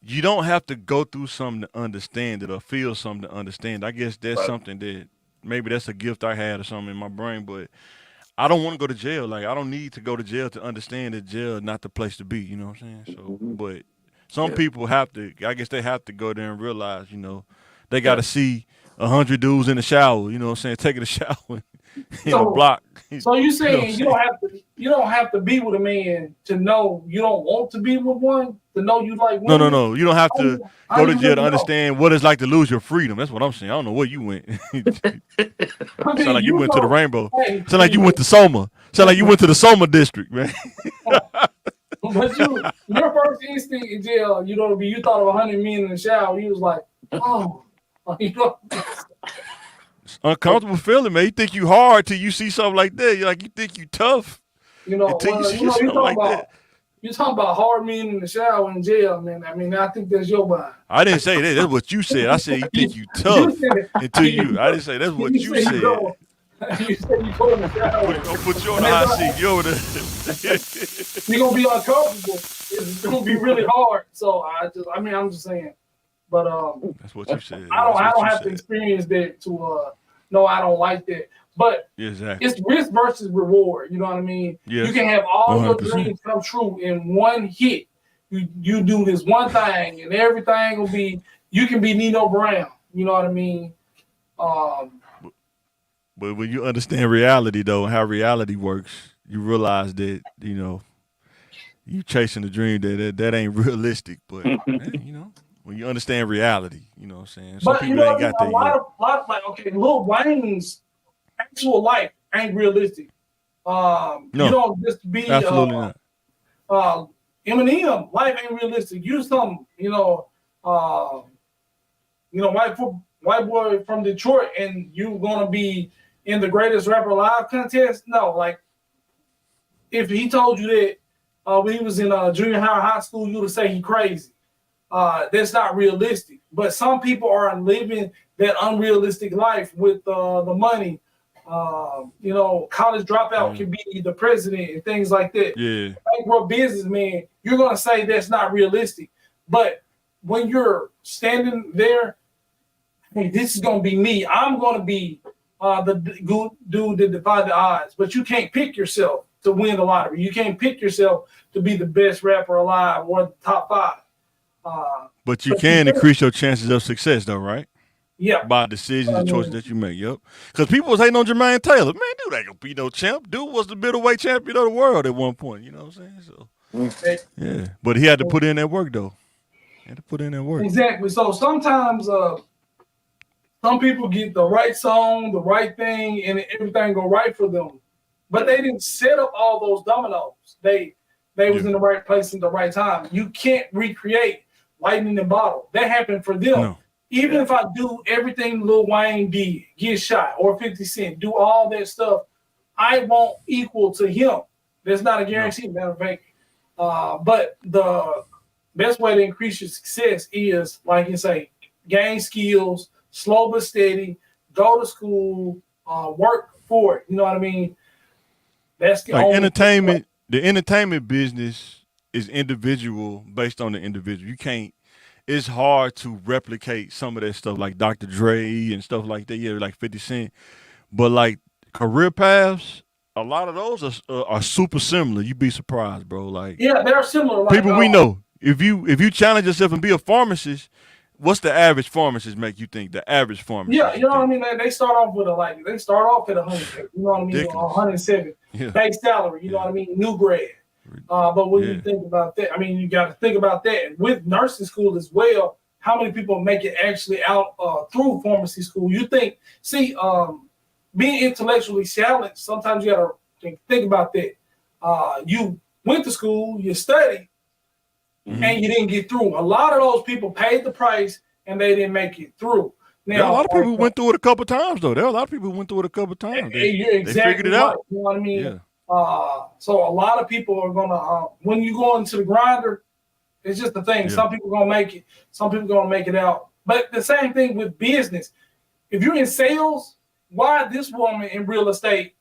You don't have to go through something to understand it or feel something to understand. I guess that's Right. something that maybe that's a gift I had or something in my brain, but I don't want to go to jail. Like, I don't need to go to jail to understand that jail is not the place to be. You know what I'm saying? So, but some Yeah. people have to. I guess they have to go there and realize, they got Yeah. to see 100 dudes in the shower. You know what I'm saying? Taking a shower in the So block. so you You know what I'm saying saying? you don't have to be with a man to know you don't want to be with one, to know you like No, no, women? no. You don't have to How go do to you jail really to know? understand what it's like to lose your freedom. That's what I'm saying. I don't know where you went. I Sound mean, like you went to the Rainbow. hey, Sound like you went to Soma. Sound like you went to the Soma district, man. but your first instinct in jail, you thought of 100 men in the shower. You was like, oh, It's uncomfortable feeling, man. You think you hard till you see something like that. You're like, you think you tough until you see something like that. you talking about hard men in the shower in jail, man. I mean, I think that's your mind. I didn't say that. That's what you said. I said you think you You tough said until you. I didn't say that's what you you said you said. go You say you go in the shower, I'll put you on and the it's hot not, seat. You over there. you're gonna be uncomfortable. It's gonna be really hard. So I'm just saying. But That's what you said. I Yeah, don't that's I what don't you have to said. experience that to no, I don't like that. But Yeah, exactly. it's risk versus reward. You know what I mean? You Yes. can have all your 100%. dreams come true in one hit. You do this one thing, and everything will be. You can be Nino Brown. You know what I mean? Um, But when you understand reality, though, and how reality works, you realize that, you chasing a dream that ain't realistic. But, when you understand reality, you know what I'm saying? Some but you people know ain't what I mean? got A that yet. lot of like okay, Lil Wayne's actual life ain't realistic. You No, don't just be absolutely not. uh Eminem life ain't realistic. You some uh white boy from Detroit and you gonna be in the greatest rapper alive contest. No, like if he told you that when he was in junior high school, you would say he crazy. That's not realistic. But some people are living that unrealistic life with the money. College dropout Yeah. can be the president and things like that. Yeah. Bankrupt businessman, you're gonna say that's not realistic. But when you're standing there, hey, this is gonna be me. I'm gonna be the good dude that defied the odds. But you can't pick yourself to win the lottery. You can't pick yourself to be the best rapper alive or the top five. But you But you can can, increase your chances of success, though, right? yeah. By decisions I and choices mean, that you make. Yep. Because people was hating on Jermaine Taylor. Man, dude ain't gonna be no champ. Dude was the middleweight champion of the world at one point. You know what I'm saying? So yeah. But he had to put in that work, though. He had to put in that work. exactly. So sometimes some people get the right song, the right thing, and everything go right for them. But they didn't set up all those dominoes. They was Yeah. in the right place in the right time. You can't recreate lightning in a bottle. That happened for them. No. Even if I do everything Lil Wayne did, get shot, or 50 Cent, do all that stuff, I won't equal to him. That's not a guarantee, matter of fact. But the best way to increase your success is, like you say, gain skills, slow but steady, go to school, work for it. You know what I mean? That's the Like only entertainment, the entertainment business is individual based on the individual. You can't. It's hard to replicate some of that stuff, like Dr. Dre and stuff like that. Yeah, like 50 Cent. But like career paths, a lot of those are super similar. You'd be surprised, bro. Like yeah, they're similar. Like people we know, if you challenge yourself and be a pharmacist, what's the average pharmacist make you think? The average yeah, pharmacist, you you know what I think? mean. They start off with they start off at 100. You know what I mean? Ridiculous. 107 Yeah, base salary. You know yeah, what I mean? New grad. But when you yeah. think about that, I mean, you got to think about that with nursing school as well. How many people make it actually out through pharmacy school? You think, being intellectually challenged, sometimes you got to think about that. You went to school, you studied, Mm-hmm. and you didn't get through. A lot of those people paid the price and they didn't make it through. There are a Now, lot of people who went through it a couple times, though. There are a lot of people who went through it a couple times. you're They figured exactly it right. out. You know what I mean? Yeah, So a lot of people are gonna when you go into the grinder, it's just the thing. yeah, Some people gonna make it, some people gonna make it out. But the same thing with business. If you're in sales, why this woman in real estate?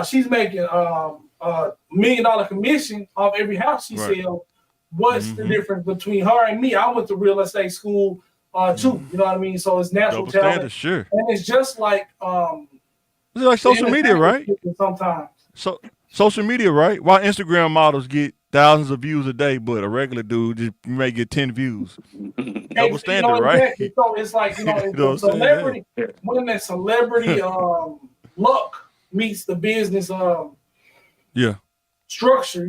She's making $1 million commission off every house she right. sells. What's the Mm-hmm. difference between her and me? I went to real estate school too. You know what I mean? So it's natural Double talent, standard, sure. and it's just like It's like social media, right? sometimes. So social media, right? Why Instagram models get thousands of views a day, but a regular dude just may get 10 views. Double standard, right? Exactly. So it's like, You know it's what I'm saying? celebrity, when that celebrity luck meets the business Yeah. structure,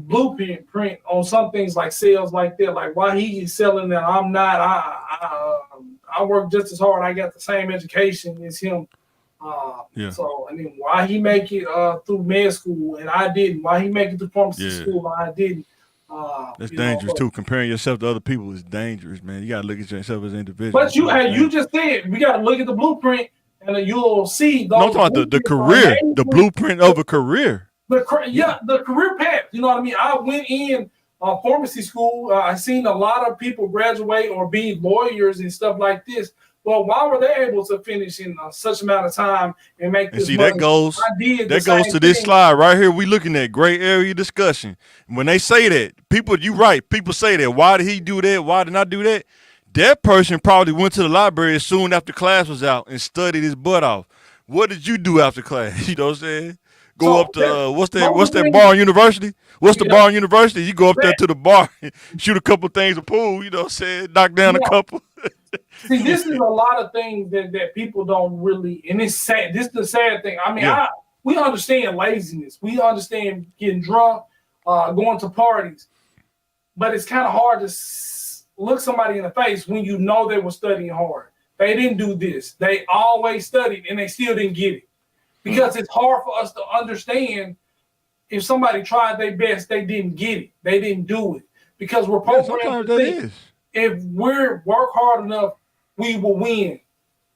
blueprint print on some things like sales like that. Like why he is selling that I'm not. I work just as hard. I got the same education as him. Yeah. So and then why he make it through med school and I didn't. Why he make it through pharmacy Yeah. school and I didn't. That's dangerous too. Comparing yourself to other people is dangerous, man. You gotta look at yourself as an individual. But you just said we got to look at the blueprint, and you'll see those. No, I'm talking about the career, the blueprint of a career. The career path. You know what I mean? I went in pharmacy school. I seen a lot of people graduate or be lawyers and stuff like this. Well, why were they able to finish in such amount of time and make And this see, money? that goes I did the that goes same to this thing. slide right here. We looking at gray area discussion. When they say that, people, you right. People say that. Why did he do that? Why did I do that? That person probably went to the library soon after class was out and studied his butt off. What did you do after class? You know what I'm saying? Go So up to what's most that things, bar in university? What's the yeah, bar in university? You go up there that, to the bar, shoot a couple things of pool. You know what I'm saying? Knock down a yeah. couple. See, this is a lot of things that people don't really, and it's sad. This is the sad thing. I mean, Yeah. we understand laziness. We understand getting drunk, going to parties, but it's kind of hard to look somebody in the face when you know they were studying hard. They didn't do this. They always studied, and they still didn't get it because it's hard for us to understand if somebody tried their best, they didn't get it. They didn't do it because we're Yeah, programmed sometimes to that think is. if we're work hard enough, we will win.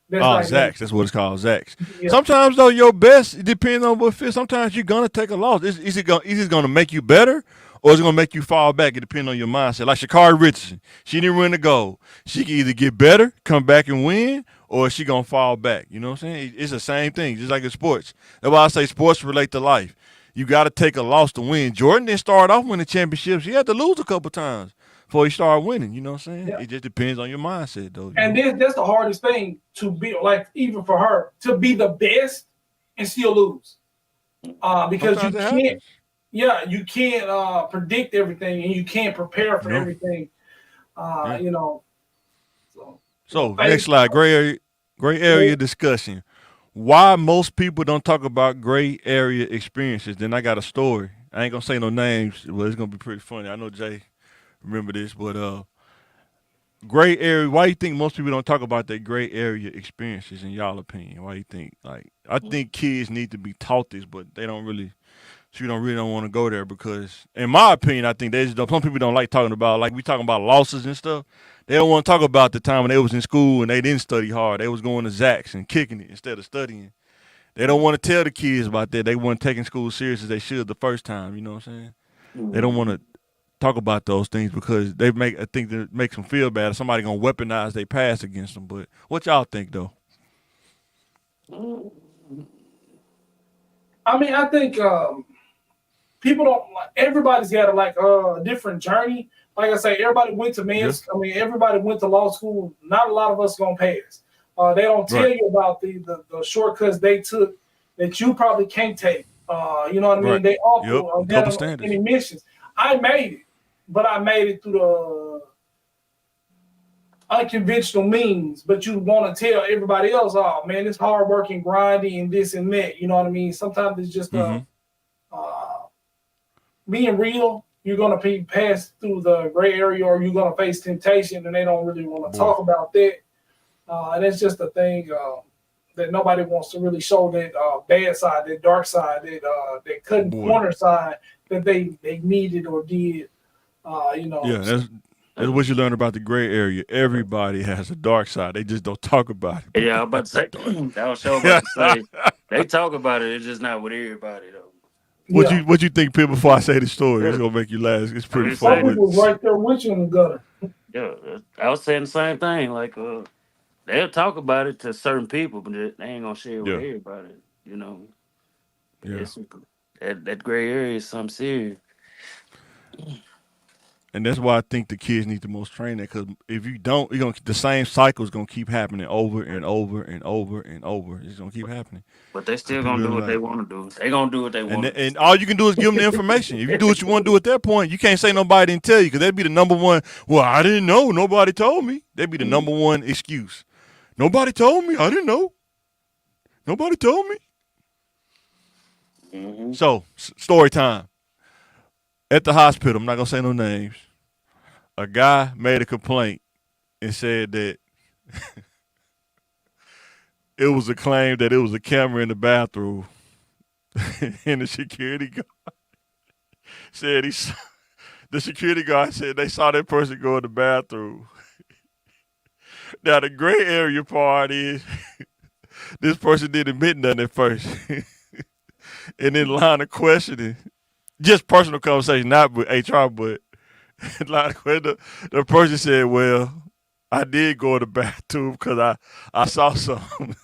That's Oh, like Zax. That's what it's called, Zax. yeah. Sometimes though, your best it depends on what fits. Sometimes you're gonna take a loss. Is it gonna make you better, or is it gonna make you fall back? It depends on your mindset. Like Sha'Carri Richardson, she didn't win the gold. She can either get better, come back and win, or she gonna fall back. You know what I'm saying? It's the same thing, just like in sports. That's why I say sports relate to life. You got to take a loss to win. Jordan didn't start off winning championships. He had to lose a couple times before he started winning. You know what I'm saying? Yeah. It just depends on your mindset, though. And then that's the hardest thing to be like, even for her, to be the best and still lose. Because Sometimes you it can't, happens. yeah, you can't predict everything and you can't prepare for No. everything. Yeah. You know, so So next slide, gray area discussion. Why most people don't talk about gray area experiences? Then I got a story. I ain't gonna say no names, but it's gonna be pretty funny. I know Jay remember this, but gray area. Why you think most people don't talk about their gray area experiences? In y'all opinion, why you think? Like, I think kids need to be taught this, but they don't really. So you don't really don't want to go there because, in my opinion, I think they just don't, some people don't like talking about, like we talking about losses and stuff. They don't want to talk about the time when they was in school and they didn't study hard. They was going to Zax and kicking it instead of studying. They don't want to tell the kids about that. They weren't taking school serious as they should the first time. You know what I'm saying? They don't want to talk about those things because they make I think that makes them feel bad. Somebody gonna weaponize their past against them. But what y'all think though? I mean, I think people don't. Everybody's got a different journey. Like I say, everybody went to Yeah. I mean, everybody went to law school. Not a lot of us gonna pass. They don't tell Right. you about the shortcuts they took that you probably can't take. You know what I mean? Right. They Yep. also Double got standards. any missions. I made it, but I made it through the unconventional means. But you want to tell everybody else, oh man, it's hard working, grinding, and this and that. You know what I mean? Sometimes it's just Mm-hmm. uh, being real. You're gonna be passed through the gray area, or you're gonna face temptation, and they don't really want to Boy. talk about that. And it's just a thing that nobody wants to really show that bad side, that dark side, that cutting Boy. corner side that they needed or did. You know, Yeah, that's what you learn about the gray area. Everybody has a dark side. They just don't talk about it. Yeah, I was about to say. I was sure about to say. They talk about it. It's just not with everybody though. yeah. What you think, Pip? Before I say the story, it's gonna make you laugh. It's pretty mean, Some funny. say- people But right there with you in the gutter. Yeah, I was saying the same thing. Like, they'll talk about it to certain people, but they ain't gonna share it with yeah, everybody. You know, yeah. it's that gray area is something serious. And that's why I think the kids need the most training. Because if you don't, you're gonna the same cycle is gonna keep happening over and over and over and over. It's gonna keep happening. But they Because still people gonna do are what they like, want to do. They gonna do what they want. and all you can do is give them the information. If you do what you want to do at that point, you can't say nobody didn't tell you because that'd be the number one. Well, I didn't know. Nobody told me. That'd be the number one excuse. Nobody told me. I didn't know. Nobody told me. Mm-hmm. So, story time. At the hospital, I'm not gonna say no names. A guy made a complaint and said that it was a claim that it was a camera in the bathroom, and the security guard said the security guard said they saw that person go in the bathroom. Now the gray area part is this person didn't admit nothing at first, and in line of questioning, just personal conversation, not with HR, but line of questioning, the person said, "Well, I did go to the bathroom because I saw something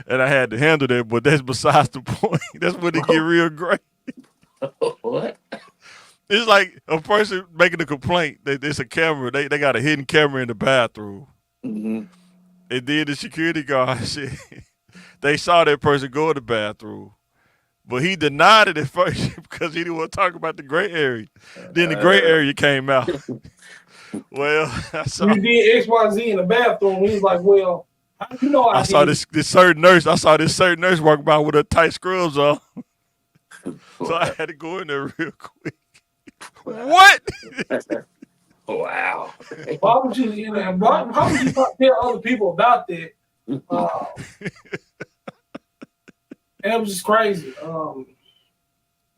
and I had to handle that. But that's besides the point. That's when it get real great. What? It's like a person making a complaint that there's a camera. They got a hidden camera in the bathroom. Mm-hmm. And then the security guard said they saw that person go to the bathroom. But he denied it at first because he didn't want to talk about the gray area. Then the gray area came out. Well, You did XYZ in the bathroom. He was like, well, how you know I I saw did? this certain nurse. I saw this certain nurse walking by with her tight scrubs on. So I had to go in there real quick. What? Wow. Why would you how would you not tell other people about that? And it was just crazy.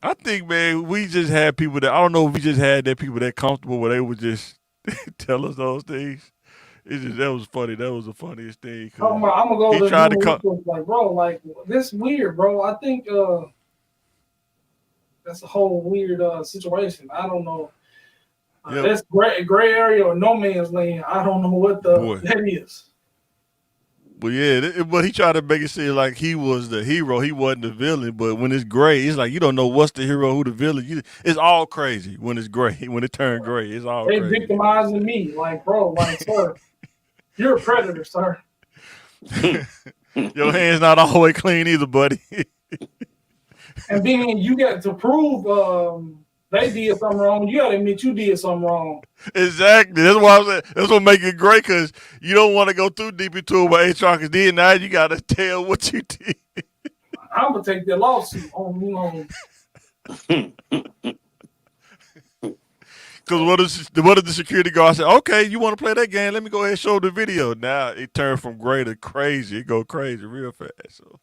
I think, man, we just had people that I don't know if we just had that people that comfortable where they would just tell us those things. It's just that was funny. That was the funniest thing. I'm gonna go he to tried the to come. like, bro, like this weird, bro. I think that's a whole weird situation. I don't know. Yep. That's gray area or no man's land. I don't know what that is. But yeah, but he tried to make it seem like he was the hero. He wasn't the villain. But when it's gray, it's like you don't know what's the hero, who the villain. It's all crazy when it's gray. When it turned gray, it's all they crazy. Victimizing me, like, bro, like, sir, you're a predator, sir. Your hand's not always clean either, buddy. And then you got to prove they did something wrong. You got to admit you did something wrong. Exactly. That's why I'm saying. That's what make it great because you don't want to go too deep into it with HR because then now you got to tell what you did. I'm gonna take that lawsuit on Because what if the security guard said, okay, you want to play that game? Let me go ahead and show the video. Now it turned from gray to crazy. It go crazy real fast. So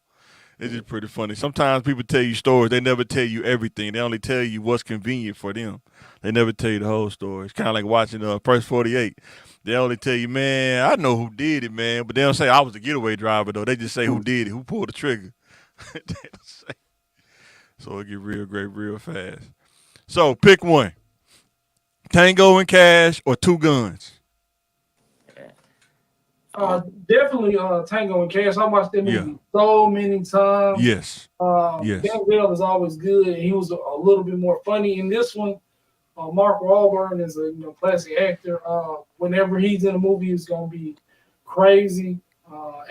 it's just pretty funny. Sometimes people tell you stories. They never tell you everything. They only tell you what's convenient for them. They never tell you the whole story. It's kind of like watching First 48. They only tell you, man, I know who did it, man. But they don't say I was the getaway driver, though. They just say who did it, who pulled the trigger. They don't say. So it get real great real fast. So pick one. Tango and Cash or Two Guns? definitely Tango and Cash. I watched that movie so many times. Yes. Yes. Denzel is always good, and he was a little bit more funny in this one. Mark Wahlberg is a classic actor. Whenever he's in a movie, it's gonna be crazy,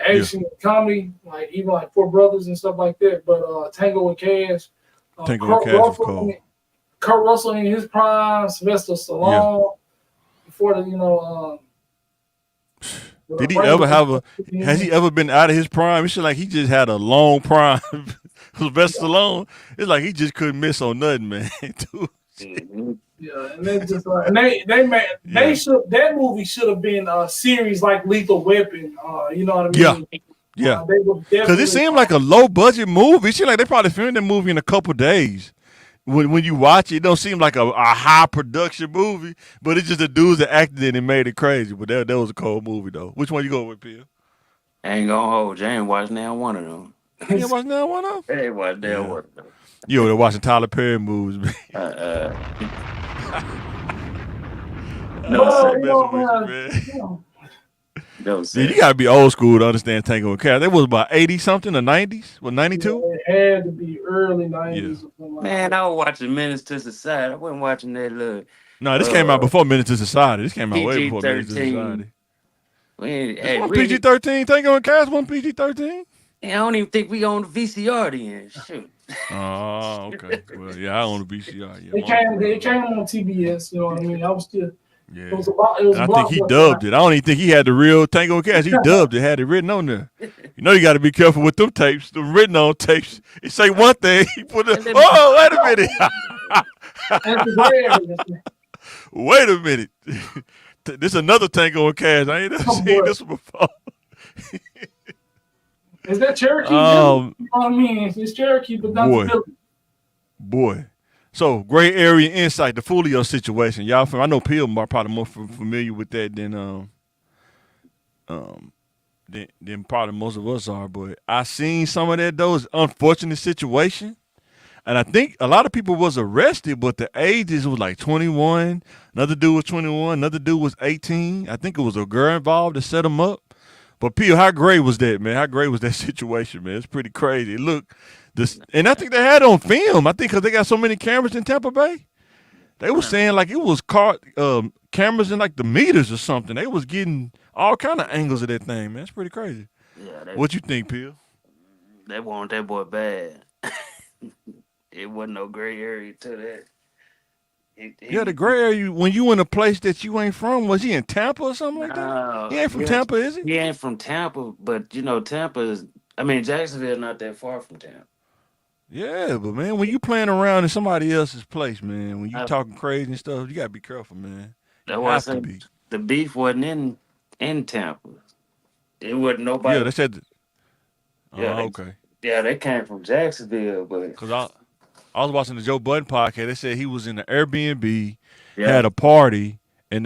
action, comedy, like even like Four Brothers and stuff like that. But Tango and Cash, Tango and Cash is cool. Kurt Russell in his prime, Sylvester Stallone before the Did he ever have a? Has he ever been out of his prime? It's like he just had a long prime. Sylvester Stallone, it's like he just couldn't miss on nothing, man. Yeah, and they just they should that movie should have been a series like Lethal Weapon. You know what I mean? Yeah. Because it seemed like a low budget movie. It seemed like they probably filmed that movie in a couple days. When you watch it, it don't seem like a high production movie, but it's just the dudes that acted in it and made it crazy. But that was a cold movie though. Which one you go with, Pia? I ain't gonna hold you. I ain't watched now one of them. You ain't watched now one of them? I ain't watched now one of them. You over there watching Tyler Perry movies, man. No, sir. You gotta be old school to understand Tango and Cash. That was about 80 something, the 90s, what 92? Yeah, it had to be early 90s. Yeah. Man, I was watching Menace to Society. I wasn't watching that little. No, this came out before Menace to Society. This came out way before Menace to Society. Hey, PG-13. Tango and Cash wasn't PG-13. I don't even think we own the VCR then. Shoot. Oh, okay. Well, yeah, I own the VCR. Yeah, it came on TBS. You know what I mean? I was still. Yeah. It was I think he dubbed it. I don't even think he had the real Tango and Cash. He dubbed it, had it written on there. You know, you got to be careful with them tapes, the written on tapes. He say one thing, he put it. Oh, wait a minute. Wait a minute. This another Tango and Cash. I ain't never seen this one before. Is that Cherokee? You know what I mean? It's Cherokee, but not boy. So, gray area insight, the Fulio situation. Y'all, I know Peel probably more familiar with that than probably most of us are. But I seen some of that, those unfortunate situation. And I think a lot of people was arrested, but the ages was like 21. Another dude was 21. Another dude was 18. I think it was a girl involved that set them up. But Peel, how great was that, man? How great was that situation, man? It's pretty crazy. Look, this, and I think they had it on film. I think because they got so many cameras in Tampa Bay, they was saying like it was caught cameras in like the meters or something. They was getting all kind of angles of that thing, man. It's pretty crazy. Yeah, What you think, Peel? they want that boy bad. It wasn't no gray area to that. Yeah, the gray area when you in a place that you ain't from. Was he in Tampa or something like that? No, He ain't from yeah, Tampa, is he? he ain't from Tampa, but Tampa is. I mean, Jacksonville not that far from Tampa. Yeah, but man, when you playing around in somebody else's place, man, when you Uh, talking crazy and stuff, you gotta be careful, man. You That's why I have to said be. the beef wasn't in Tampa. It wasn't Yeah, nobody. they said. Yeah, Oh, okay. they came from Jacksonville, but Cause I was watching the Joe Budden podcast. They said he was in the Airbnb, yeah, had a party, and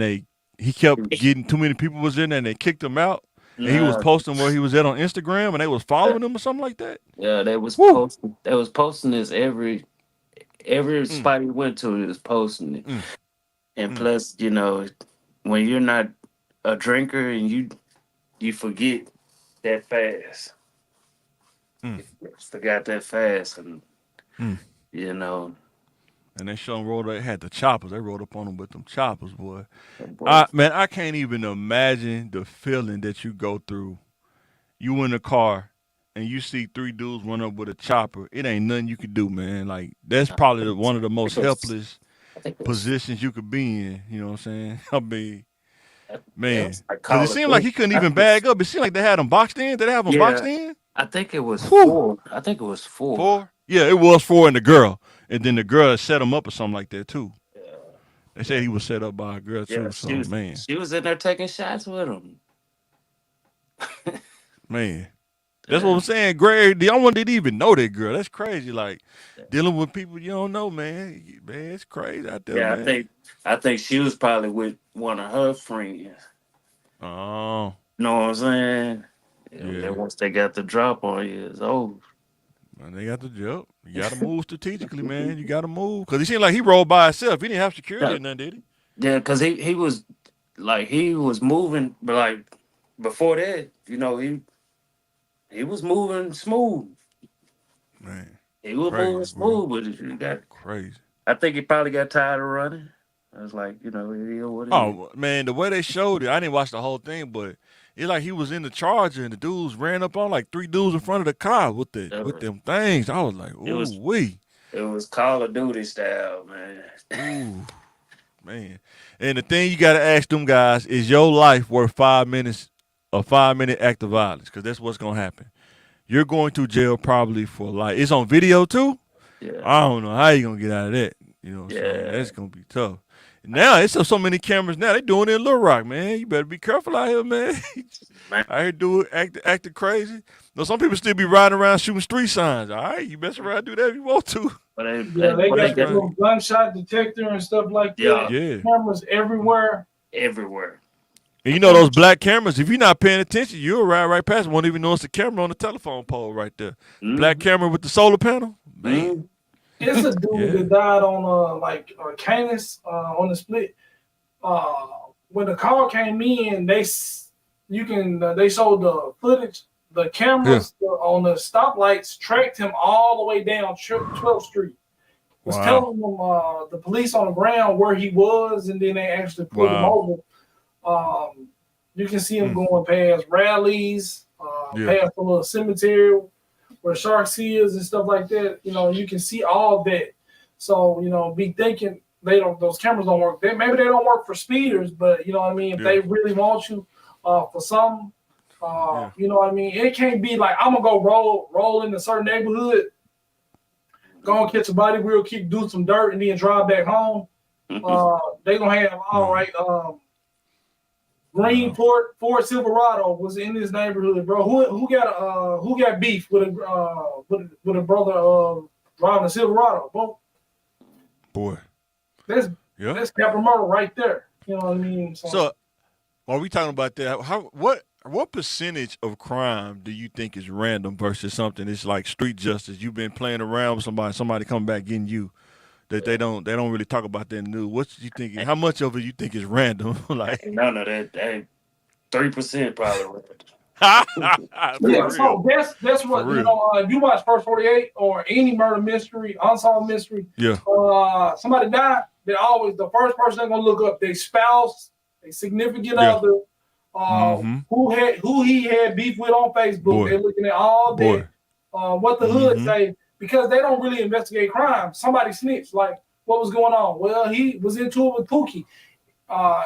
he kept getting too many people was in there, and they kicked him out. And he was nah, posting where he was at on Instagram, and they was following him or something like that. yeah, Woo. they was posting this every Mm, spot he went to, he was posting it. mm, And mm, plus, when you're not a drinker and you forget that fast. mm, You forgot that fast, and mm. you know, And they showed rolled. They had the choppers. They rolled up on them with them choppers, boy. boy, Man, I can't even imagine the feeling that you go through. You in a car and you see three dudes run up with a chopper. It ain't nothing you can do, man. Like that's probably one of the most helpless I think it was, positions you could be in. You know what I'm saying? I mean, yeah, it man, was like because it Call of seemed like Duty. he couldn't even bag up. It seemed like they had him boxed in. Did they have him boxed Yeah, in? I think it was Whew. four. I think it was four. Four? Yeah, it was four and the girl. And then the girl set him up or something like that too. Yeah, They said he was set up by a girl yeah, too. So man, she was in there taking shots with him. man. That's what Yeah, I'm saying. Greg, the only one didn't even know that girl. That's crazy. Like dealing with people you don't know, man. Man, it's crazy out there, yeah, man. I think she was probably with one of her friends. Oh, Know what I'm saying? And yeah. then once they got the drop on you, it's over. Man, they got the jump. You got to move strategically, man. You got to move because he seemed like he rolled by himself. He didn't have security Yeah, or nothing, did he? yeah, because he was moving, but like before that, he was moving smooth. Man, He was moving crazy, boy. smooth, but Crazy. I think he probably got tired of running. I was like, it is what it is. Oh man, the way they showed it, I didn't watch the whole thing, but it's like he was in the Charger and the dudes ran up on like three dudes in front of the car with Uh, them things. I was like, It ooh was wee, it was Call of Duty style, man. ooh man. And the thing you got to ask them guys is your life worth 5 minutes, a 5 minute act of violence? Because that's what's gonna happen. You're going to jail probably for life. It's on video too. Yeah, I don't know how you gonna get out of that. You know what I'm saying? yeah, That's gonna be tough. Now it's so many cameras now. They doing it in Little Rock, man. You better be careful out here, man. man. I hear do it acting crazy. No, some people still be riding around shooting street signs. All right, you mess around, do that if you want to. But Yeah, they they got the got little gunshot detector and stuff like yeah that. Yeah. Cameras everywhere. everywhere. And you know those black cameras, if you're not paying attention, you'll ride right past it. Won't even know it's a camera on the telephone pole right there. The black Mm-hmm. camera with the solar panel. Man. Mm-hmm. It's a dude Yeah. that died on Canis on the split. When the call came in, they showed the footage. The cameras on the stoplights tracked him all the way down 12th Street. Was Wow. telling them the police on the ground where he was, and then they actually pulled him Wow. over. You can see him Mm. going past rallies, Yeah. past the little cemetery where Sharks is and stuff like that. You can see all that. So, be thinking those cameras don't work. Maybe they don't work for speeders, but you know what I mean? If Yeah. they really want you for something, Yeah. you know what I mean? It can't be like I'm gonna go roll in a certain neighborhood, go and catch a body wheel kick, do some dirt, and then drive back home. They gonna have all right. Greenport Ford Silverado was in this neighborhood, bro. Who got beef with a brother driving a Silverado, bro? Boy. That's Yeah. capital murder right there. You know what I mean? So, are we talking about that? what percentage of crime do you think is random versus something that's like street justice? You've been playing around with somebody come back getting you that they don't really talk about that in the news. What you think? How much of it you think is random? Like Ain't none of that. That 3% probably. for Yeah, real, so that's for what real. if you watch First 48 or any murder mystery, unsolved mystery, Yeah. somebody died, they always the first person they're gonna look up their spouse, a significant Yeah. other, Mm-hmm. who he had beef with on Facebook. Boy. They're looking at all Boy. that, what the hood Mm-hmm. say, because they don't really investigate crime. Somebody snitched, like what was going on? Well, he was into it with Pookie.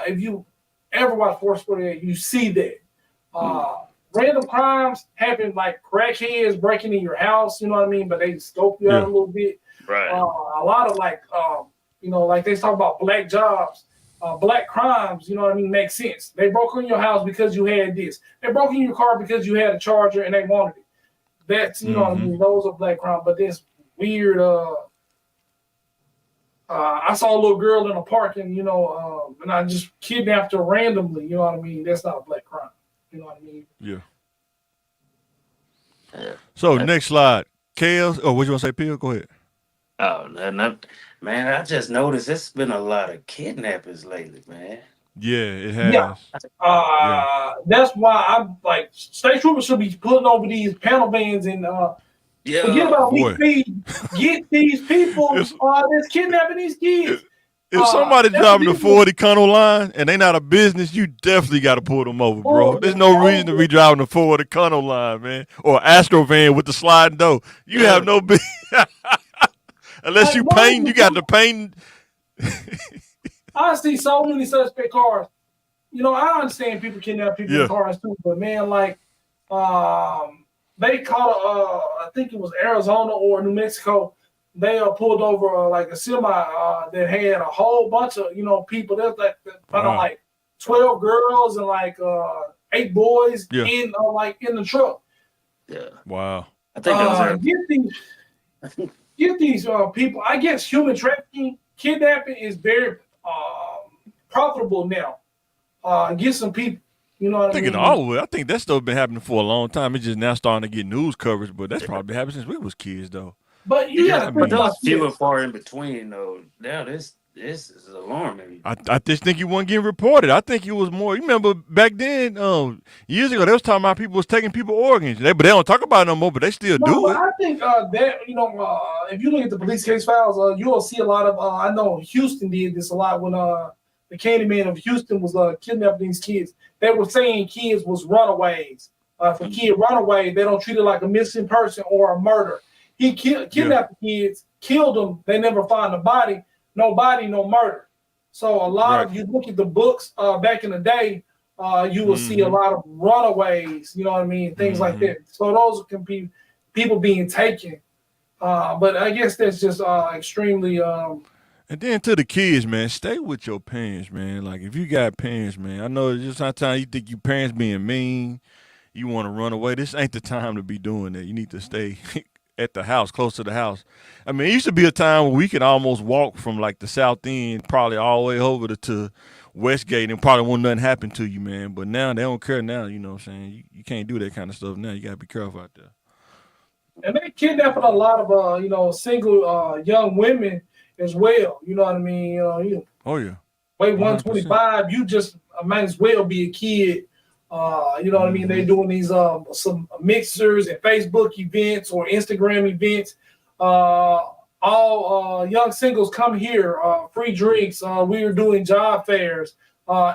If you ever watch Force 48, you see that. Random crimes happen like crackheads breaking in your house, you know what I mean? But they scope you out a Yeah. little bit. Right. A lot of like, like they talk about black jobs, black crimes, you know what I mean? Makes sense. They broke in your house because you had this. They broke in your car because you had a charger and they wanted it. That's, you know what I Mm-hmm. mean? Those are black crimes. But this weird, I saw a little girl in a park and, and I just kidnapped her randomly, you know what I mean? That's not a black crime. You know what I mean? Yeah. Yeah. So next slide. Kales. Oh, what you want to say, Peel? Go ahead. Oh, man, I just noticed there's been a lot of kidnappings lately, man. Yeah, it Yeah. has. Yeah. That's why I'm like, state troopers should be pulling over these panel vans and forget Yeah. about weak Boy. speed. Get these people If, that's kidnapping these kids. if somebody That's driving the people- 40 Cunnel line and they not a business, you definitely got to pull them over, bro. Oh, There's no oh, reason to be driving the 40 Cunnel line, man, or Astro van with the sliding door. You Yeah. have no business. Unless you paint, you got to paint. I see so many suspect cars. I understand people kidnap people Yeah. in cars too, but man, like, they caught I think it was Arizona or New Mexico. They pulled over like a semi that had a whole bunch of people. There's like Wow. like 12 girls and like 8 boys Yeah. in in the truck. Yeah. Wow. I think it was Get these people. I guess human trafficking, kidnapping is very profitable now. Get some people. You know what I mean? I think that stuff been happening for a long time. It's just now starting to get news coverage, but that's probably been happening since we was kids, though. But you Yeah, gotta but think about those few this. and far in between, though. Now this is alarming. I just think you wasn't getting reported. I think it was more. You remember back then, years ago, they was talking about people was taking people organs. But they don't talk about it no more. But they still No, do but it. I think that if you look at the police case files, you'll see a lot of. I know Houston did this a lot when the Candyman of Houston was kidnapping these kids. They were saying kids was runaways. If a kid run away, they don't treat it like a missing person or a murder. He kidnapped the kids, killed them. They never find the body. No body, no murder. So a lot of you look at the books back in the day, you will see a lot of runaways. You know what I mean? Things like that. So those can be people being taken. But I guess that's just extremely. And then to the kids, man, stay with your parents, man. Like if you got parents, man, I know just sometimes you think your parents being mean, you want to run away. This ain't the time to be doing that. You need to stay at the house, close to the house. I mean, it used to be a time where we could almost walk from like the South End, probably all the way over to Westgate, and probably won't nothing happen to you, man. But now they don't care. Now, you know what I'm saying? You can't do that kind of stuff now. You gotta be careful out there. And they kidnapping a lot of single young women as well. You know what I mean? You Oh yeah. weigh 100%. 125, you just might as well be a kid. You know what I mean? They're doing these some mixers and Facebook events or Instagram events. All young singles come here, free drinks. We are doing job fairs,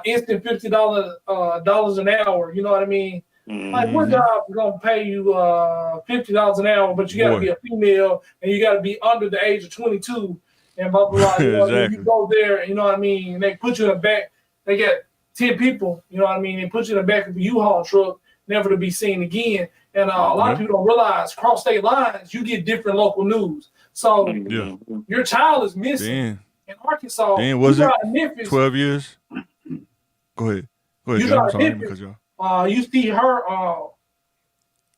instant $50 an hour. You know what I mean? Like what job is gonna pay you $50 an hour, but you gotta be a female and you gotta be under the age of 22 and blah blah blah. You know what I mean? You go there, you know what I mean, and they put you in the back. They got 10 people, you know what I mean, and put you in the back of a U-Haul truck, never to be seen again. And a lot of people don't realize cross state lines, you get different local news. So your child is missing in Arkansas. Then was it Memphis, 12 years? Go ahead. Go ahead, you John. got Sorry, Memphis. because y'all. You see her,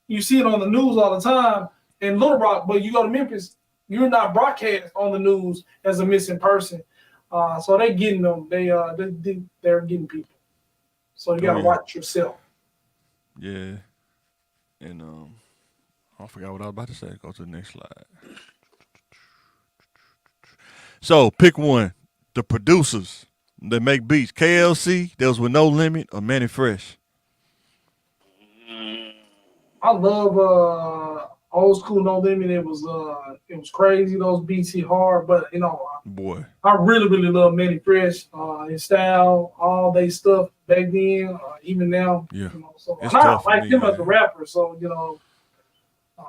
you see it on the news all the time in Little Rock, but you go to Memphis, you're not broadcast on the news as a missing person. So they're getting them. They're getting people. So you gotta watch yourself. Yeah. And I forgot what I was about to say. Go to the next slide. So pick one. The producers that make beats. KLC, Those With No Limit, or Manny Fresh. I love old school No Limit. It was crazy. Those beats hit hard, but Boy. I really really love Manny Fresh. His style, all they stuff back then, even now. Yeah. So It's and I tough for like me, him as a man. rapper. So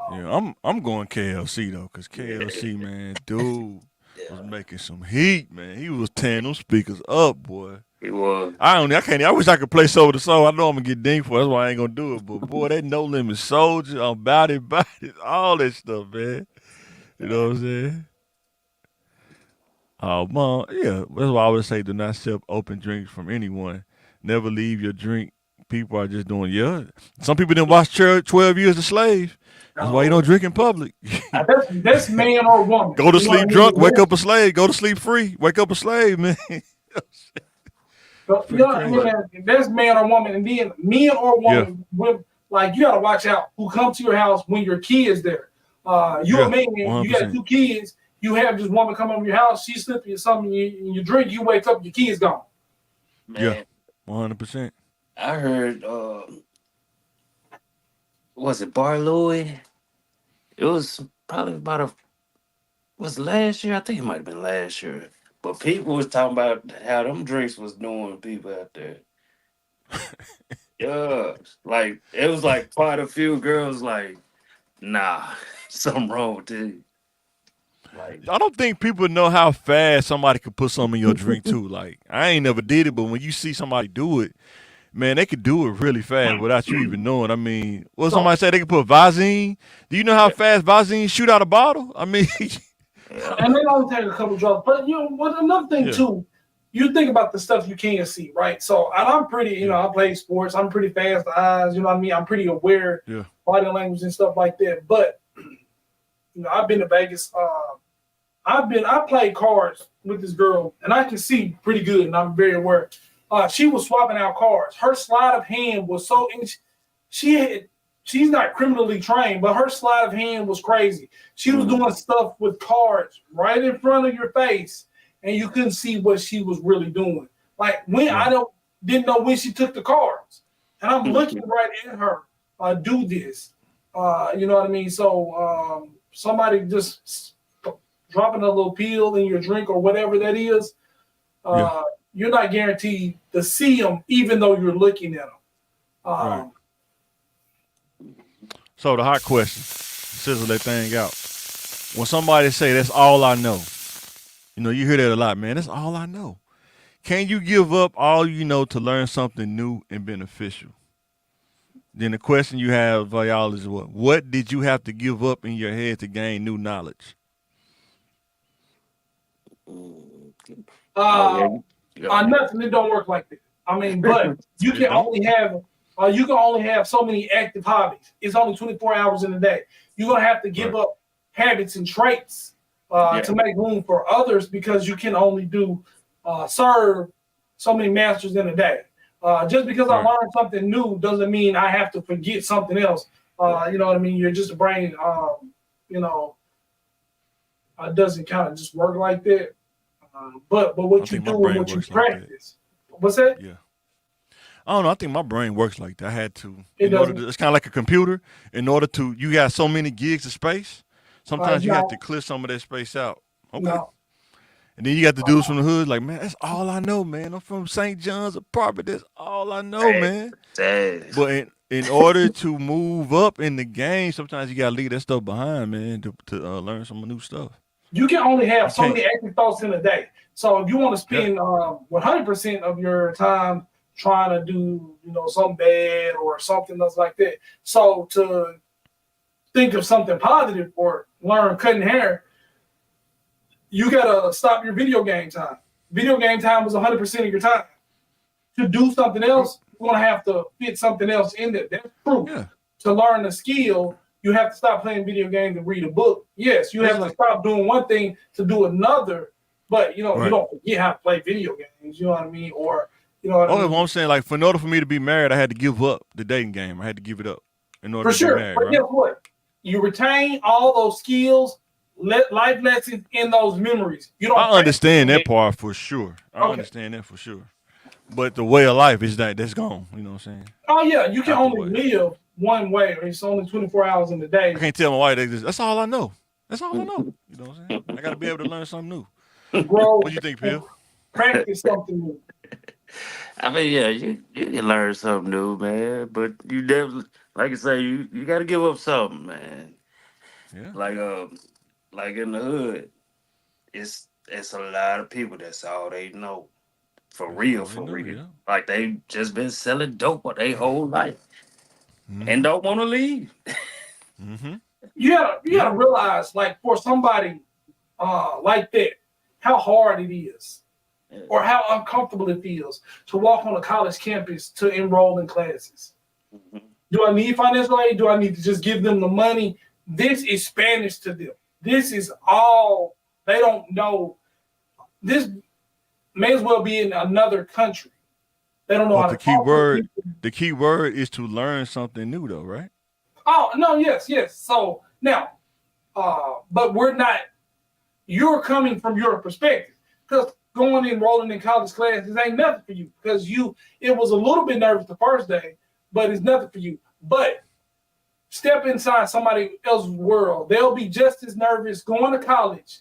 Yeah, I'm going KLC though, cause KLC, man, dude was Yeah, making some heat, man. He was tearing them speakers up, boy. it was. I can't. I wish I could play Soul to Soul. I know I'm gonna get dinged for it. That's why I ain't gonna do it. But boy, that No Limit Soldier, about it, all that stuff, man. You know what I'm saying? Oh, man, yeah. That's why I would say do not sip open drinks from anyone. Never leave your drink. People are just doing, yeah. Some people didn't watch 12 Years a Slave. That's why you don't no, drink in public. that's man or woman. Go to You know what I sleep mean? drunk, wake up a slave. Go to sleep free, wake up a slave, man. But, Pretty I mean, crazy. that's man or woman, and then men or Yeah, woman, like you gotta watch out who come to your house when your kids there. You a yeah, man, you got 100%. two kids. You have this woman come over your house. She slipping you something in your drink. You wake up, your kids gone. Yeah, Man, 100%. I heard was it Bar Louie? It was probably about was last year? I think it might have been last year. But people was talking about how them drinks was doing people out there. Yeah. Like it was like quite a few girls like, nah, something wrong with it. Like, I don't think people know how fast somebody could put something in your drink too. Like I ain't never did it, but when you see somebody do it, man, they could do it really fast without you even knowing. I mean, what So, somebody said they could put Visine. Do you know how fast Visine shoot out a bottle? I mean, yeah. and they only take a couple drops. But what another thing yeah, too, you think about the stuff you can't see, right? So, and I'm pretty, yeah, I play sports. I'm pretty fast eyes. You know what I mean? I'm pretty aware yeah, body language and stuff like that. But I've been to Vegas. I played cards with this girl, and I can see pretty good, and I'm very aware. She was swapping out cards. Her sleight of hand was so. She had. She's not criminally trained, but her sleight of hand was crazy. She was doing stuff with cards right in front of your face, and you couldn't see what she was really doing. Like when right, didn't know when she took the cards, and I'm looking right at her do this. You know what I mean? So somebody just dropping a little pill in your drink or whatever that is, yeah, you're not guaranteed to see them, even though you're looking at them. right. So the hot question, sizzle that thing out. When somebody say that's all I know, you hear that a lot, man. That's all I know. Can you give up all you know to learn something new and beneficial? Then the question you have for y'all is what? What did you have to give up in your head to gain new knowledge? Oh yeah. Uh, Yeah. Nothing. It don't work like that. I mean, but It don't? you can only have so many active hobbies. It's only 24 hours in a day. You're gonna have to give Right. up habits and traits Yeah. to make room for others because you can only serve so many masters in a day. Just because I Right. learned something new doesn't mean I have to forget something else. You know what I mean? You're just a brain. You know, it doesn't kind of just work like that. But I what you think my do and brain what you works like that. practice. What's that? Yeah. I don't know. I think my brain works like that. I had to, It in order doesn't. to, it's kind of like a computer. In order to, you got so many gigs of space. Sometimes you have to No, clear some of that space out. Okay. no. And then you got the dudes from the hood, like, man, that's all I know, man. I'm from St. John's apartment. That's all I know, Hey, man. hey. But in order to move up in the game, sometimes you gotta leave that stuff behind, man, to learn some new stuff. You can only You have so can't. many active thoughts in a day. So if you want to Yeah. spend 100% of your time trying to do, something bad or something else like that, so to think of something positive or learn cutting hair, you gotta stop your video game time. Video game time is 100% of your time. To do something Oh, else, you're gonna have to fit something else in there. That's true. yeah. To learn a skill, you have to stop playing video games and read a book. Yes, you It's have to like stop doing one thing to do another, but you right. don't forget how to play video games, you know what I mean? Or, You know what I Oh, well, mean? I'm saying, like, in order for me to be married, I had to give up the dating game. I had to give it up in order For to be sure. married, But right? guess what? You retain all those skills, life lessons in those memories. You don't I practice understand them. that part for sure. I Okay. understand that for sure. But the way of life is that's gone. You know what I'm saying? Oh yeah, you can Out the only way. live one way. It's only 24 hours in the I day. can't tell my wife that's all I know. That's all I know. You know what I'm saying? I got to be able to learn something new. What Grow do you think, and Phil? practice something new. I mean, yeah, you can learn something new, man. But you definitely, like I say, you got to give up something, man. Yeah. Like like in the hood, it's a lot of people that's all they know. For That's real, all they for know. real. Yeah. Like they just been selling dope for their whole life and Mm-hmm. don't want to leave. Mm-hmm. You gotta Yeah. realize, like, for somebody like that, how hard it is, or how uncomfortable it feels to walk on a college campus to enroll in classes. Mhm. Do I need financial aid? Do I need to just give them the money? This is Spanish to them. This is all they don't know. This may as well be in another country. They don't know But how to talk to people. the key word is to learn something new, though, right? Oh no, yes, yes. So now, but we're not. You're coming from your perspective because going and enrolling in college classes ain't nothing for you because it was a little bit nervous the first day, but it's nothing for you. But step inside somebody else's world. They'll be just as nervous going to college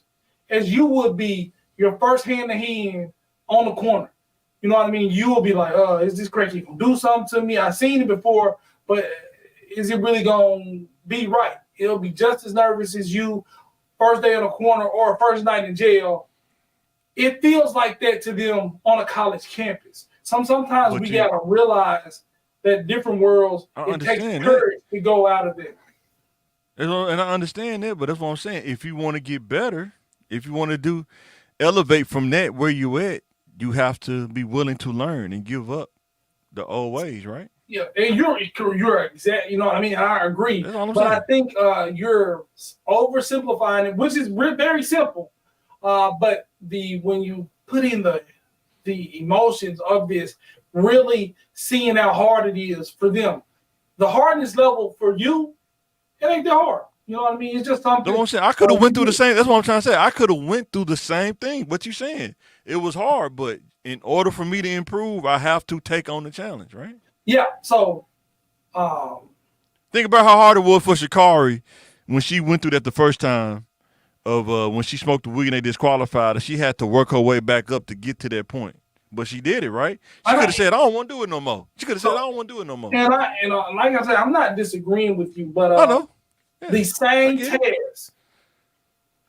as you would be your first hand to hand on the corner. You know what I mean? You will be like, is this crazy? Gonna do something to me? I've seen it before, but is it really gonna be right? It'll be just as nervous as you first day on the corner or first night in jail. It feels like that to them on a college campus. Sometimes we But you, gotta realize that different worlds, I it takes understand that. courage to go out of it. And I understand that, but that's what I'm saying. If you want to get better, if you want to elevate from that where you at, you have to be willing to learn and give up the old ways, right? Yeah, and you're exact. You know what I mean? I agree, That's all I'm but I saying. think you're oversimplifying it, which is very simple. But the when you put in the emotions of this, really seeing how hard it is for them, the hardness level for you, it ain't that hard. You know what I mean? It's just That's what something. I'm saying. I could have You went through the do. same. That's what I'm trying to say. I could have went through the same thing. What you saying? It was hard, but in order for me to improve, I have to take on the challenge, right? Yeah. So, um, Think about how hard it was for Shikari when she went through that the first time of when she smoked the weed and they disqualified her. She had to work her way back up to get to that point. But she did it, right? She I could know. have said, I don't want to do it no more. She could have said, I So, don't want to do it no more. and like I said, I'm not disagreeing with you, but I know. the Yeah, I same get it. task,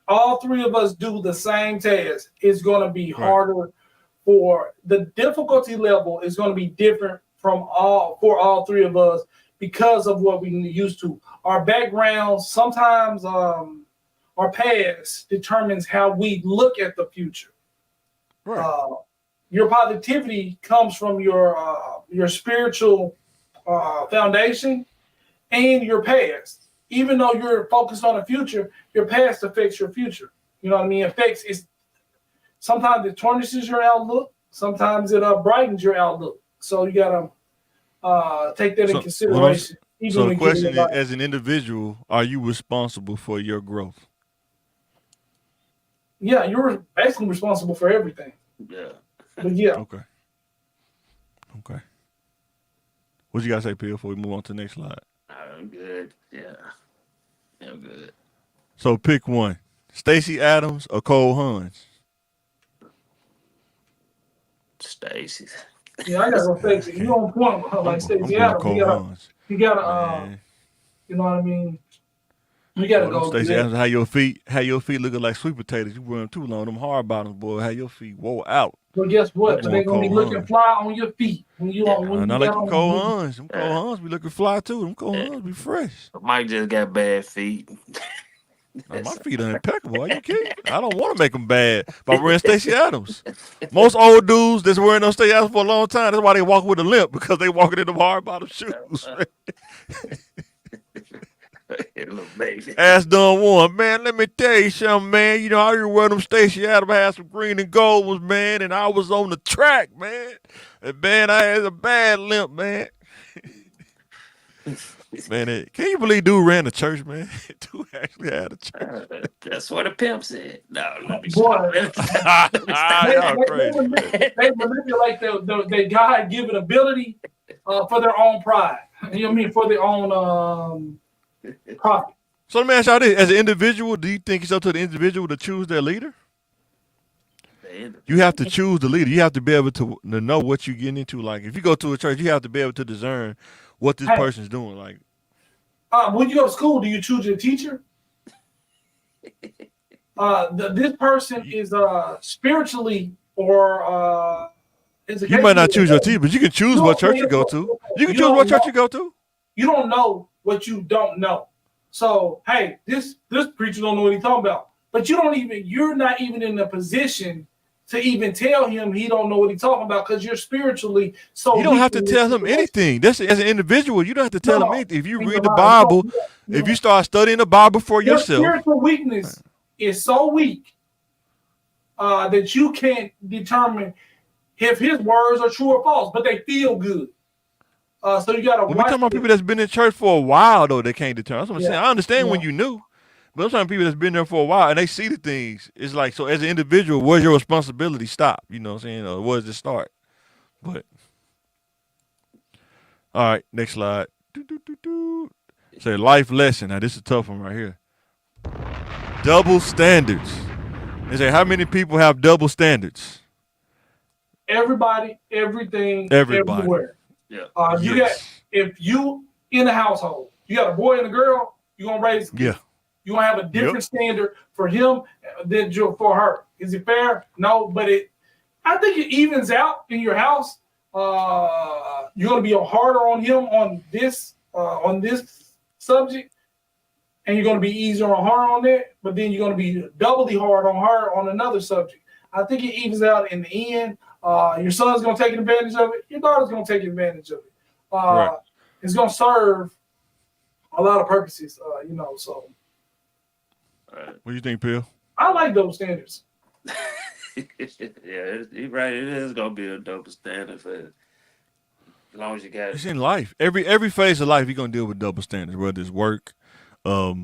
all three of us do the same task, is going to be Right. harder. For the difficulty level is going to be different for all three of us because of what we used to. Our backgrounds, sometimes our past determines how we look at the future. Right. Uh, your positivity comes from your spiritual foundation and your past. Even though you're focused on the future, your past affects your future. You know what I mean? Affects is sometimes it tarnishes your outlook. Sometimes it brightens your outlook. So you gotta take that in So what I'm consideration, even so the when giving question is, advice. as an individual, are you responsible for your growth? Yeah, you're basically responsible for everything. Yeah. But yeah, Okay. Okay. What you gotta say, P, before we move on to the next slide? I'm good. Yeah. I'm good. So pick one. Stacey Adams or Cole Hans? Stacy. yeah, I gotta go Stacey. You on point with her like I'm Stacey going Adams. Cole Hans. You gotta, Man. you know what I mean. You gotta Boy, them go do Stacey that. Adams, how your feet looking like sweet potatoes. You wearing too long. Them hard bottoms, boy. How your feet whoa out. But guess I'm what? They're going gonna be Cole looking Hans. fly on your feet Yeah. when you Not like got them on. Cole Hans. Them Cole Yeah. Hans be looking fly too. Them Cole Yeah. Hans be fresh. Mike just got bad feet. Now, my feet are impeccable. Are you kidding? I don't want to make them bad by wearing Stacey Adams. Most old dudes that's wearing those Stacey Adams for a long time, that's why they walk with a limp because they walking in them hard bottom shoes. Little baby. Ask Don Juan, man, let me tell you something, man. You know, I hear where them Stacey Adams had some green and gold ones, man, and I was on the track, man. And man, I had a bad limp, man. Man, can you believe dude ran a church, man? Dude actually had a church. That's what the pimp said. No, let me Boy. stop. Let me stop. Y'all crazy, man. They manipulate their God-given ability for their own pride. You know what I mean? For their own profit. So let me ask y'all this: as an individual, do you think it's up to the individual to choose their leader? You have to choose the leader. You have to be able to know what you're getting into. Like, if you go to a church, you have to be able to discern what this person's doing. Like, when you go to school, do you choose your teacher? This person is spiritually or you might not choose your teacher, but you can choose what church you go to. You can choose what church you go to. You don't know what you don't know. So, hey, this preacher don't know what he's talking about. But you're not even in a position to even tell him he don't know what he's talking about because you're spiritually so. You don't have to tell him anything. That's as an individual. You don't have to tell him anything. If you read the Bible, if you start studying the Bible for yourself, your spiritual weakness is so weak that you can't determine if his words are true or false, but they feel good. So you got to. When we talking about people that's been in church for a while, though, they can't determine. That's what I'm saying. I understand when you knew. But I'm talking people that's been there for a while and they see the things. It's like, so as an individual, where's your responsibility stop? You know what I'm saying? Or where does it start? But, all right, next slide. Say life lesson. Now, this is a tough one right here. Double standards. They say, how many people have double standards? Everybody, everything, everywhere. Yeah. If you in a household, you got a boy and a girl, you're going to raise them. Yeah. You're going to have a different standard for him than for her. Is it fair? No, but I think it evens out in your house. You're going to be harder on him on this subject, and you're going to be easier on her on that, but then you're going to be doubly hard on her on another subject. I think it evens out in the end. Your son's going to take advantage of it. Your daughter's going to take advantage of it. Right. It's going to serve a lot of purposes, so. What do you think, Phil? I like double standards. Yeah, you're right. It is gonna be a double standard for as long as you got it. It's in life. Every phase of life, you're gonna deal with double standards, whether it's work, a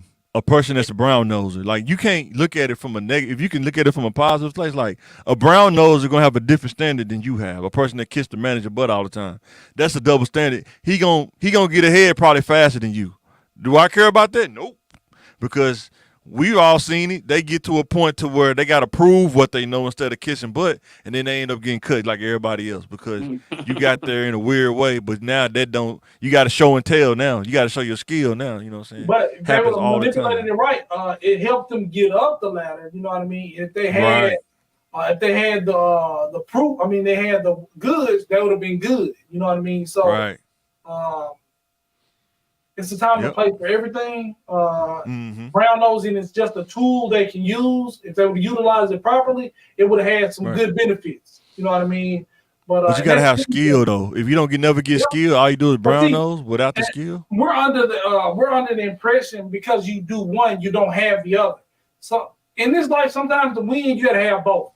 person that's a brown noser. Like, you can't look at it from a negative. If you can look at it from a positive place, like a brown noser gonna have a different standard than you have. A person that kissed the manager butt all the time, that's a double standard. He gonna get ahead probably faster than you. Do I care about that? Nope. Because we've all seen it. They get to a point to where they got to prove what they know instead of kissing butt, and then they end up getting cut like everybody else because you got there in a weird way. But now you got to show and tell now. You got to show your skill now. You know what I'm saying? But if they were manipulating it right, it helped them get up the ladder. You know what I mean? If they had, the proof, I mean, they had the goods, that would have been good. You know what I mean? So, right. It's a time and place for everything. Brown nosing is just a tool they can use. If they would utilize it properly, it would have had some good benefits. You know what I mean? But you got to have skill, though. If you don't never get skill, all you do is brown nose without the skill. We're under the impression because you do one, you don't have the other. So in this life, sometimes to win, you got to have both.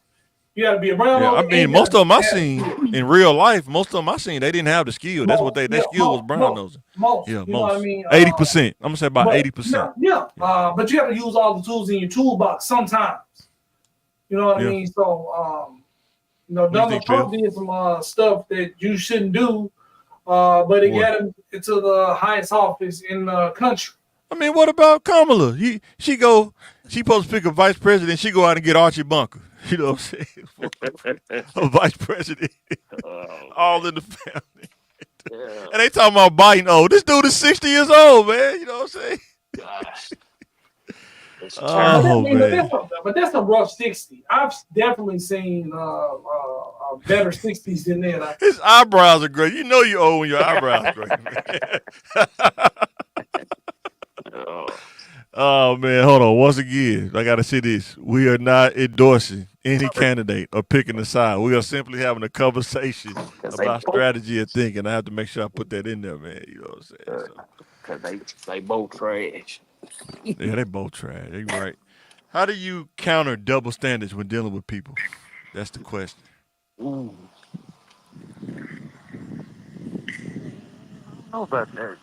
You got to be a brown nose. I mean, most of them I seen in real life, they didn't have the skill. That's what their skill was brown nosing. Most. Yeah, you know what I mean? 80%. I'm gonna say about 80%. Yeah. But you have to use all the tools in your toolbox sometimes. You know what I mean? So, Donald Trump did some stuff that you shouldn't do, but it got him into the highest office in the country. I mean, what about Kamala? She supposed to pick a vice president. She go out and get Archie Bunker. You know what I'm saying? A vice president. All in the family. Yeah. And they talking about Biden. Oh, this dude is 60 years old, man. You know what I'm saying? Gosh. But that's a rough 60. I've definitely seen better 60s than that. His eyebrows are great. You know you're old when your eyebrows are great, man. Oh man, hold on. Once again, I gotta say this: we are not endorsing any candidate or picking a side. We are simply having a conversation Cause they about both, strategy and thinking. I have to make sure I put that in there, man. You know what I'm saying? uh, So cause they both trash. yeah, they both trash. They right. How do you counter double standards when dealing with people? That's the question. Mm, how about that?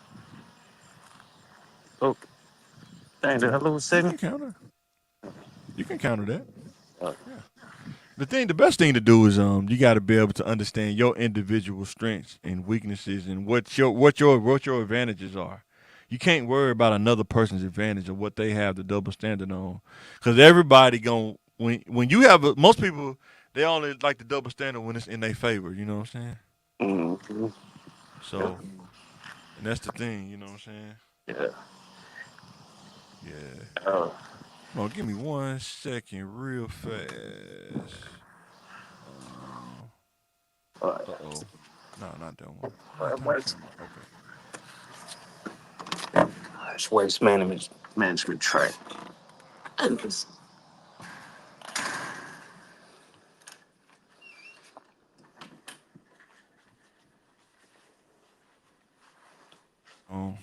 Oh, dang, did I lose a You signal? can counter. You can counter that. Uh, Yeah. The best thing to do is you got to be able to understand your individual strengths and weaknesses and what your advantages are. You can't worry about another person's advantage or what they have the double standard on, because everybody gon' when you have most people, they only like the double standard when it's in their favor. You know what I'm saying? mm, So, and that's the thing. You know what I'm saying? yeah. Yeah. Uh, Hold on, give me 1 second, real fast. Uh, uh, oh. No, not that one. Why uh, top what's camera? Okay. it's waste management track. And it's- Um,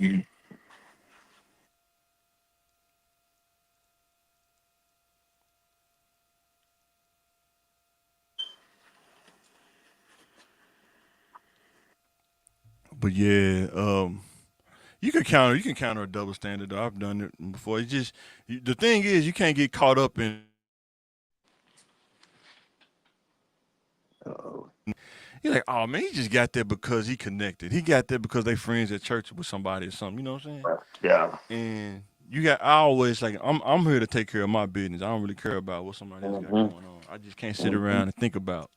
but yeah, you can counter a double standard. Though. I've done it before. It's just the thing is you can't get caught up in. uh, You're like, oh man, he just got there because he connected. He got there because they friends at church with somebody or something. You know what I'm saying? yeah. And I always like I'm here to take care of my business. I don't really care about what somebody else got Mm-hmm. going on. I just can't sit Mm-hmm. around and think about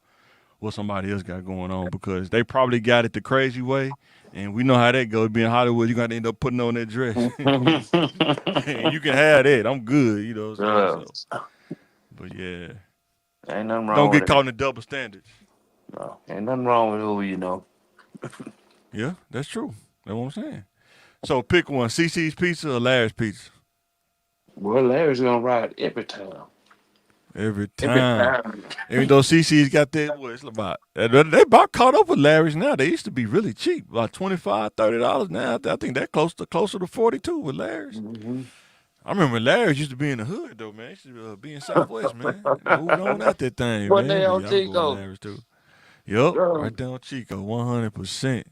what somebody else got going on because they probably got it the crazy way, and we know how that goes. Being Hollywood, you got to end up putting on that dress, and you can have that. I'm good, you know what I'm saying? uh, So, but yeah, ain't nothing don't wrong get with caught it. in the double standards. No, ain't nothing wrong with who you know. Yeah, that's true. That's what I'm saying. So pick one: CC's Pizza or Larry's Pizza. Well, Larry's gonna ride every time. Every Every time. time. Even though CC's got that, what it's about they about caught up with Larry's now. They used to be really cheap, like $25, $30 now. I think they're closer to 42 with Larry's. Mm-hmm. I remember Larry's used to be in the hood though, man. It used to be in Southwest, man. Moved on out that thing, One day man. But on yeah, I'm going Chico. Larry's too. Yup, right Um, there on Chico, 100%.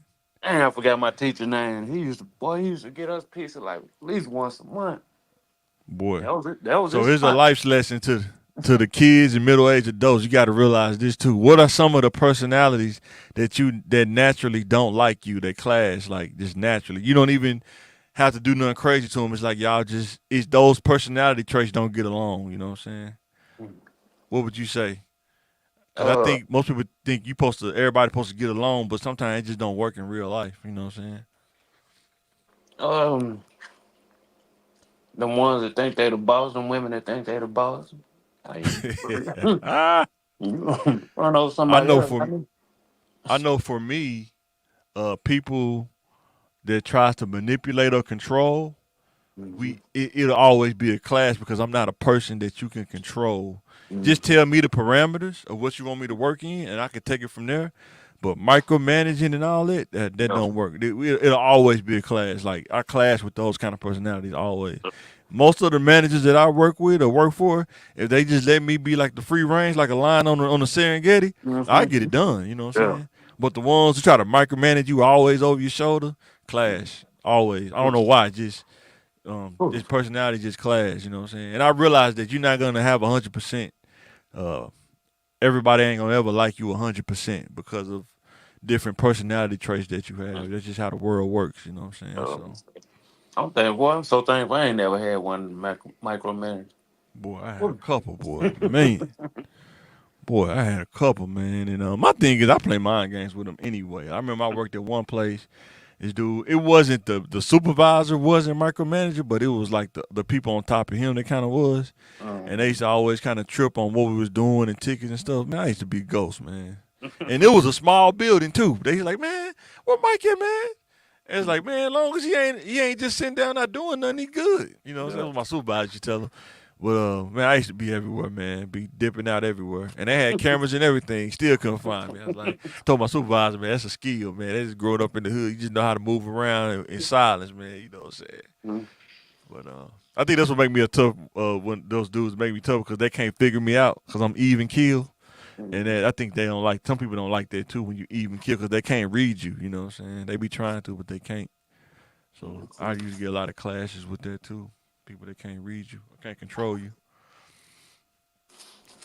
I forgot my teacher name. He used to get us pizza like at least once a month. Boy. That was it. That was So his here's a spot. life's lesson to the kids and middle-aged adults. You got to realize this too. What are some of the personalities that naturally don't like you? They clash like just naturally. You don't even have to do nothing crazy to them. It's like y'all just it's those personality traits don't get along. You know what I'm saying? What would you say? Because I Uh, think most people think everybody supposed to get along, but sometimes it just don't work in real life. You know what I'm um, the ones that think they the boss, them women that think they the boss. I, saying? you run over I somebody know else. for I know for me, people that tries to manipulate or control, Mm-hmm. it'll always be a clash because I'm not a person that you can control. Just Mm-hmm. tell me the parameters of what you want me to work in, and I can take it from there. But micromanaging and all that don't work. It'll always be a clash. Like I clash with those kind of personalities always. Most of the managers that I work with or work for, if they just let me be like the free range, like a lion on the Serengeti, I get Mm-hmm. it done. You know what I'm Yeah. saying? But the ones who try to micromanage you always over your shoulder, clash always. I don't know why. Just Ooh. this personality just clash. You know what I'm saying? And I realize that you're not gonna have 100%. Uh, everybody ain't gonna ever like you 100% because of different personality traits that you have. That's just how the world works. You know what I'm saying? Uh, So, I'm thinking, boy, I'm so thankful I ain't never had one micromanage. boy, I had a couple, boy, man. Boy, I had a couple, man. And my thing is, I play mind games with them anyway. I remember I worked at one place. This dude, it wasn't the supervisor, wasn't micromanager, but it was like the people on top of him that kind of was. And they used to always kind of trip on what we was doing and tickets and stuff. Man, I used to be ghost, man. And it was a small building too. They was like, man, where Mike at, man? And it's like, man, as long as he ain't just sitting down not doing nothing, he good. You know, so that's what my supervisor used to tell him. Well, man, I used to be everywhere, man, be dipping out everywhere. And they had cameras and everything, still couldn't find me. I was like, told my supervisor, man, that's a skill, man. They just growing up in the hood. You just know how to move around in silence, man. You know what I'm saying? Mm-hmm. But I think that's what make me a tough, when those dudes make me tough because they can't figure me out because I'm even keel. And I think they don't like, some people don't like that too when you even kill because they can't read you, you know what I'm saying? They be trying to, but they can't. So I usually get a lot of clashes with that too. People that can't read you, or can't control you.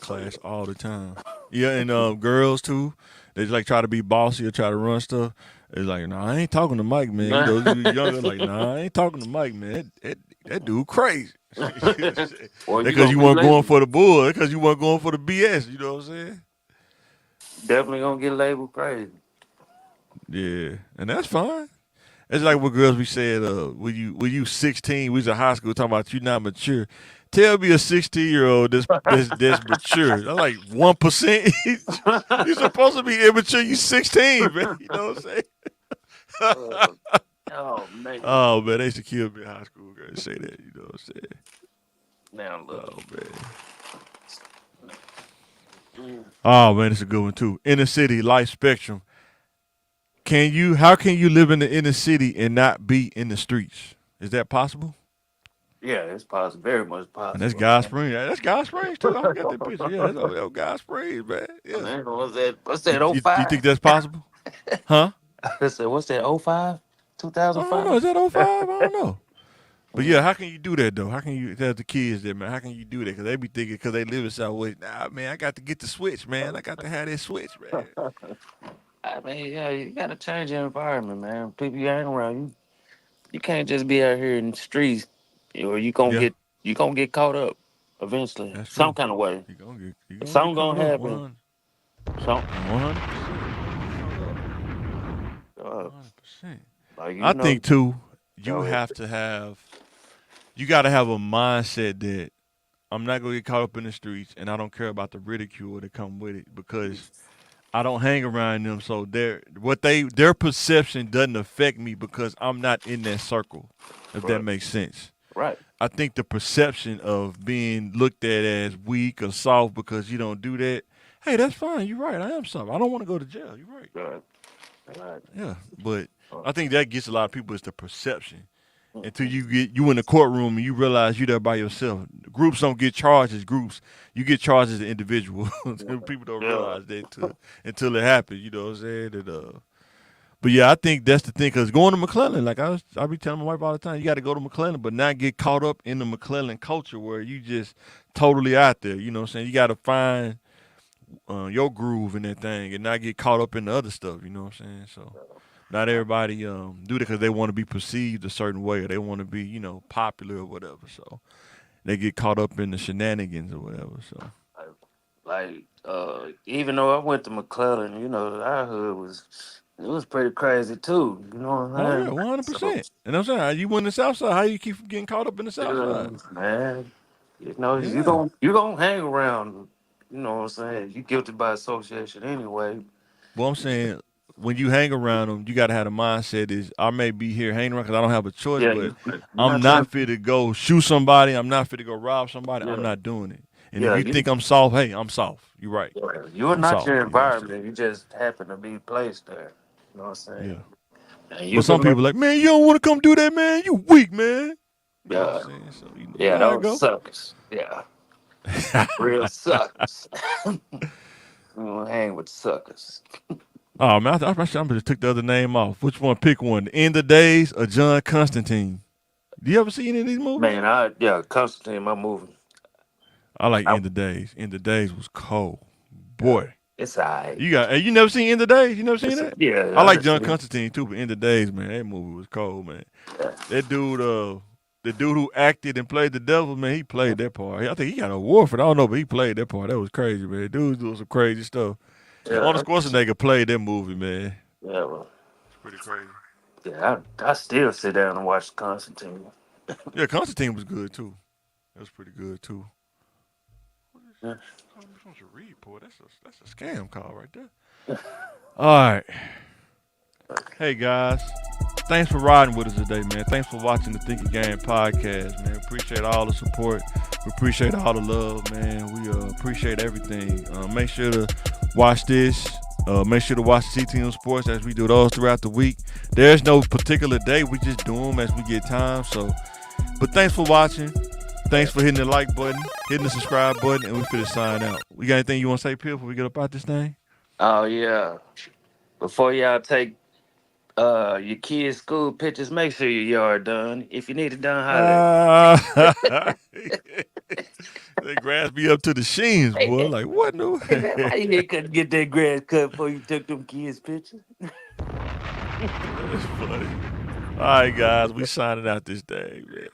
Clash all the time. Yeah, and girls too. They just like try to be bossy or try to run stuff. It's like, nah, I ain't talking to Mike, man. You know, you younger, like, nah, I ain't talking to Mike, man. That dude crazy. Or you Because gonna you be weren't going labeled. for the bull. Because you weren't going for the BS. You know what I'm saying? Definitely gonna get labeled crazy. Yeah, and that's fine. It's like what girls we said, when you 16, we was in high school talking about you not mature. Tell me a 16-year-old that's mature. I'm like 1%. You supposed to be immature. You 16, man. You know what I'm saying? Uh, oh man. Oh man, they used to kill me in high school. Girls say that. You know what I'm saying? Now look. Oh man. Mm. Oh man, it's a good one too. Inner city life spectrum. How can you live in the inner city and not be in the streets? Is that possible? Yeah, it's possible. Very much And that's possible, God man. Springs. That's God Springs too. I forgot that picture. Yeah, that's over God Springs, man. Yeah. Man, what's that? What's You, that? Oh you, you think five? that's possible? Huh? I said, what's that? Oh five? Two I thousand don't know. five? Is that '05? I don't know. But yeah, how can you do that though? How can you tell the kids that, man? How can you do that? Because they be thinking, because they live in Southwest. Nah, man, I got to get the switch, man. I got to have that switch, man. I mean, yeah, you gotta change your environment, man. People you hang around, you can't just be out here in the streets, or Yeah, you gonna get caught up eventually, that's some true. kind of way. You gonna get Something caught gonna up happen. 100%. You gonna get caught up Uh, 100%. like I think too, go ahead. you got to have a mindset that I'm not gonna get caught up in the streets, and I don't care about the ridicule that come with it because I don't hang around them. So their perception doesn't affect me because I'm not in that circle. If that Right, makes sense. right, I think the perception of being looked at as weak or soft because you don't do that. Hey, that's fine. You're right. I am soft. I don't want to go to jail. You're right. right, right. Yeah, but Uh, I think that gets a lot of people is the perception. Until mhm. you in the courtroom and you realize you there by yourself. Groups don't get charged as groups. You get charged as an individual. People don't Yeah, realize that until it happens. You know what I'm saying? But yeah, I think that's the thing. Cause going to McClellan, like I be telling my wife all the time, you got to go to McClellan, but not get caught up in the McClellan culture where you just totally out there. You know what I'm saying? You got to find your groove in that thing and not get caught up in the other stuff. You know what I'm saying? So not everybody do that because they want to be perceived a certain way or they want to be popular or whatever. So they get caught up in the shenanigans or whatever. So even though I went to McClellan, our hood was pretty crazy too. You know what oh yeah, I'm saying? 100%. And I'm saying you went in the South Side. How you keep getting caught up in the South Side? Man, Yeah. you gonna hang around. You know what I'm saying? You guilty by association anyway. Well, I'm saying when you hang around them, you got to have the mindset is I may be here hanging around because I don't have a choice, Yeah, but you're I'm not not trying. fit to go shoot somebody. I'm not fit to go rob somebody. I'm Yeah, not doing it. And if yeah, you think I'm soft, hey, I'm soft. You're right. you're I'm not soft. your You know what I'm saying? environment. You just happen to be placed there. You know what I'm saying? Yeah. And you But some can make. people like, man, you don't want to come do that, man. You weak, man. You know what I'm Yeah, saying? So you yeah, know how it those go. suckers. Yeah, real suckers. You don't hang with suckers. Oh man, I just took the other name off. Which one? Pick one. The End of Days or John Constantine. Do you ever see any of these movies? Man, Constantine, my movie. I like I, End of Days. End of Days was cold. uh, Boy. it's alright. You never seen End of Days? You never seen that? I Yeah, I like just John Constantine too, but End of Days, man, that movie was cold, man. That dude, the dude who acted and played the devil, man, he played that part. I think he got an award for it. I don't know, but he played that part. That was crazy, man. Dude doing some crazy stuff. And yeah, Arnold Schwarzenegger played that movie, man. yeah, well, It's pretty crazy. yeah. I still sit down and watch Constantine. Yeah, Constantine was good too. That was pretty good too. Yeah. Calling me from a report. That's a scam call right there. All right. Hey guys. thanks for riding with us today, man. Thanks for watching the Think Again podcast, man. Appreciate all the support. We appreciate all the love, man. We appreciate everything. Make sure to watch this. Make sure to watch CTM Sports as we do those throughout the week. There's no particular day. We just do them as we get time. So, but thanks for watching. Thanks for hitting the like button, hitting the subscribe button, and we finna sign out. We got anything you want to say, Phil, before we get up out this thing? Oh yeah. Before y'all take your kids' school pictures, make sure your yard done. If you need it done, holler. The grass be up to the sheens, boy. Like, what in the How you couldn't get that grass cut before you took them kids' pictures? That's funny. All right, guys, we signing out this day, man.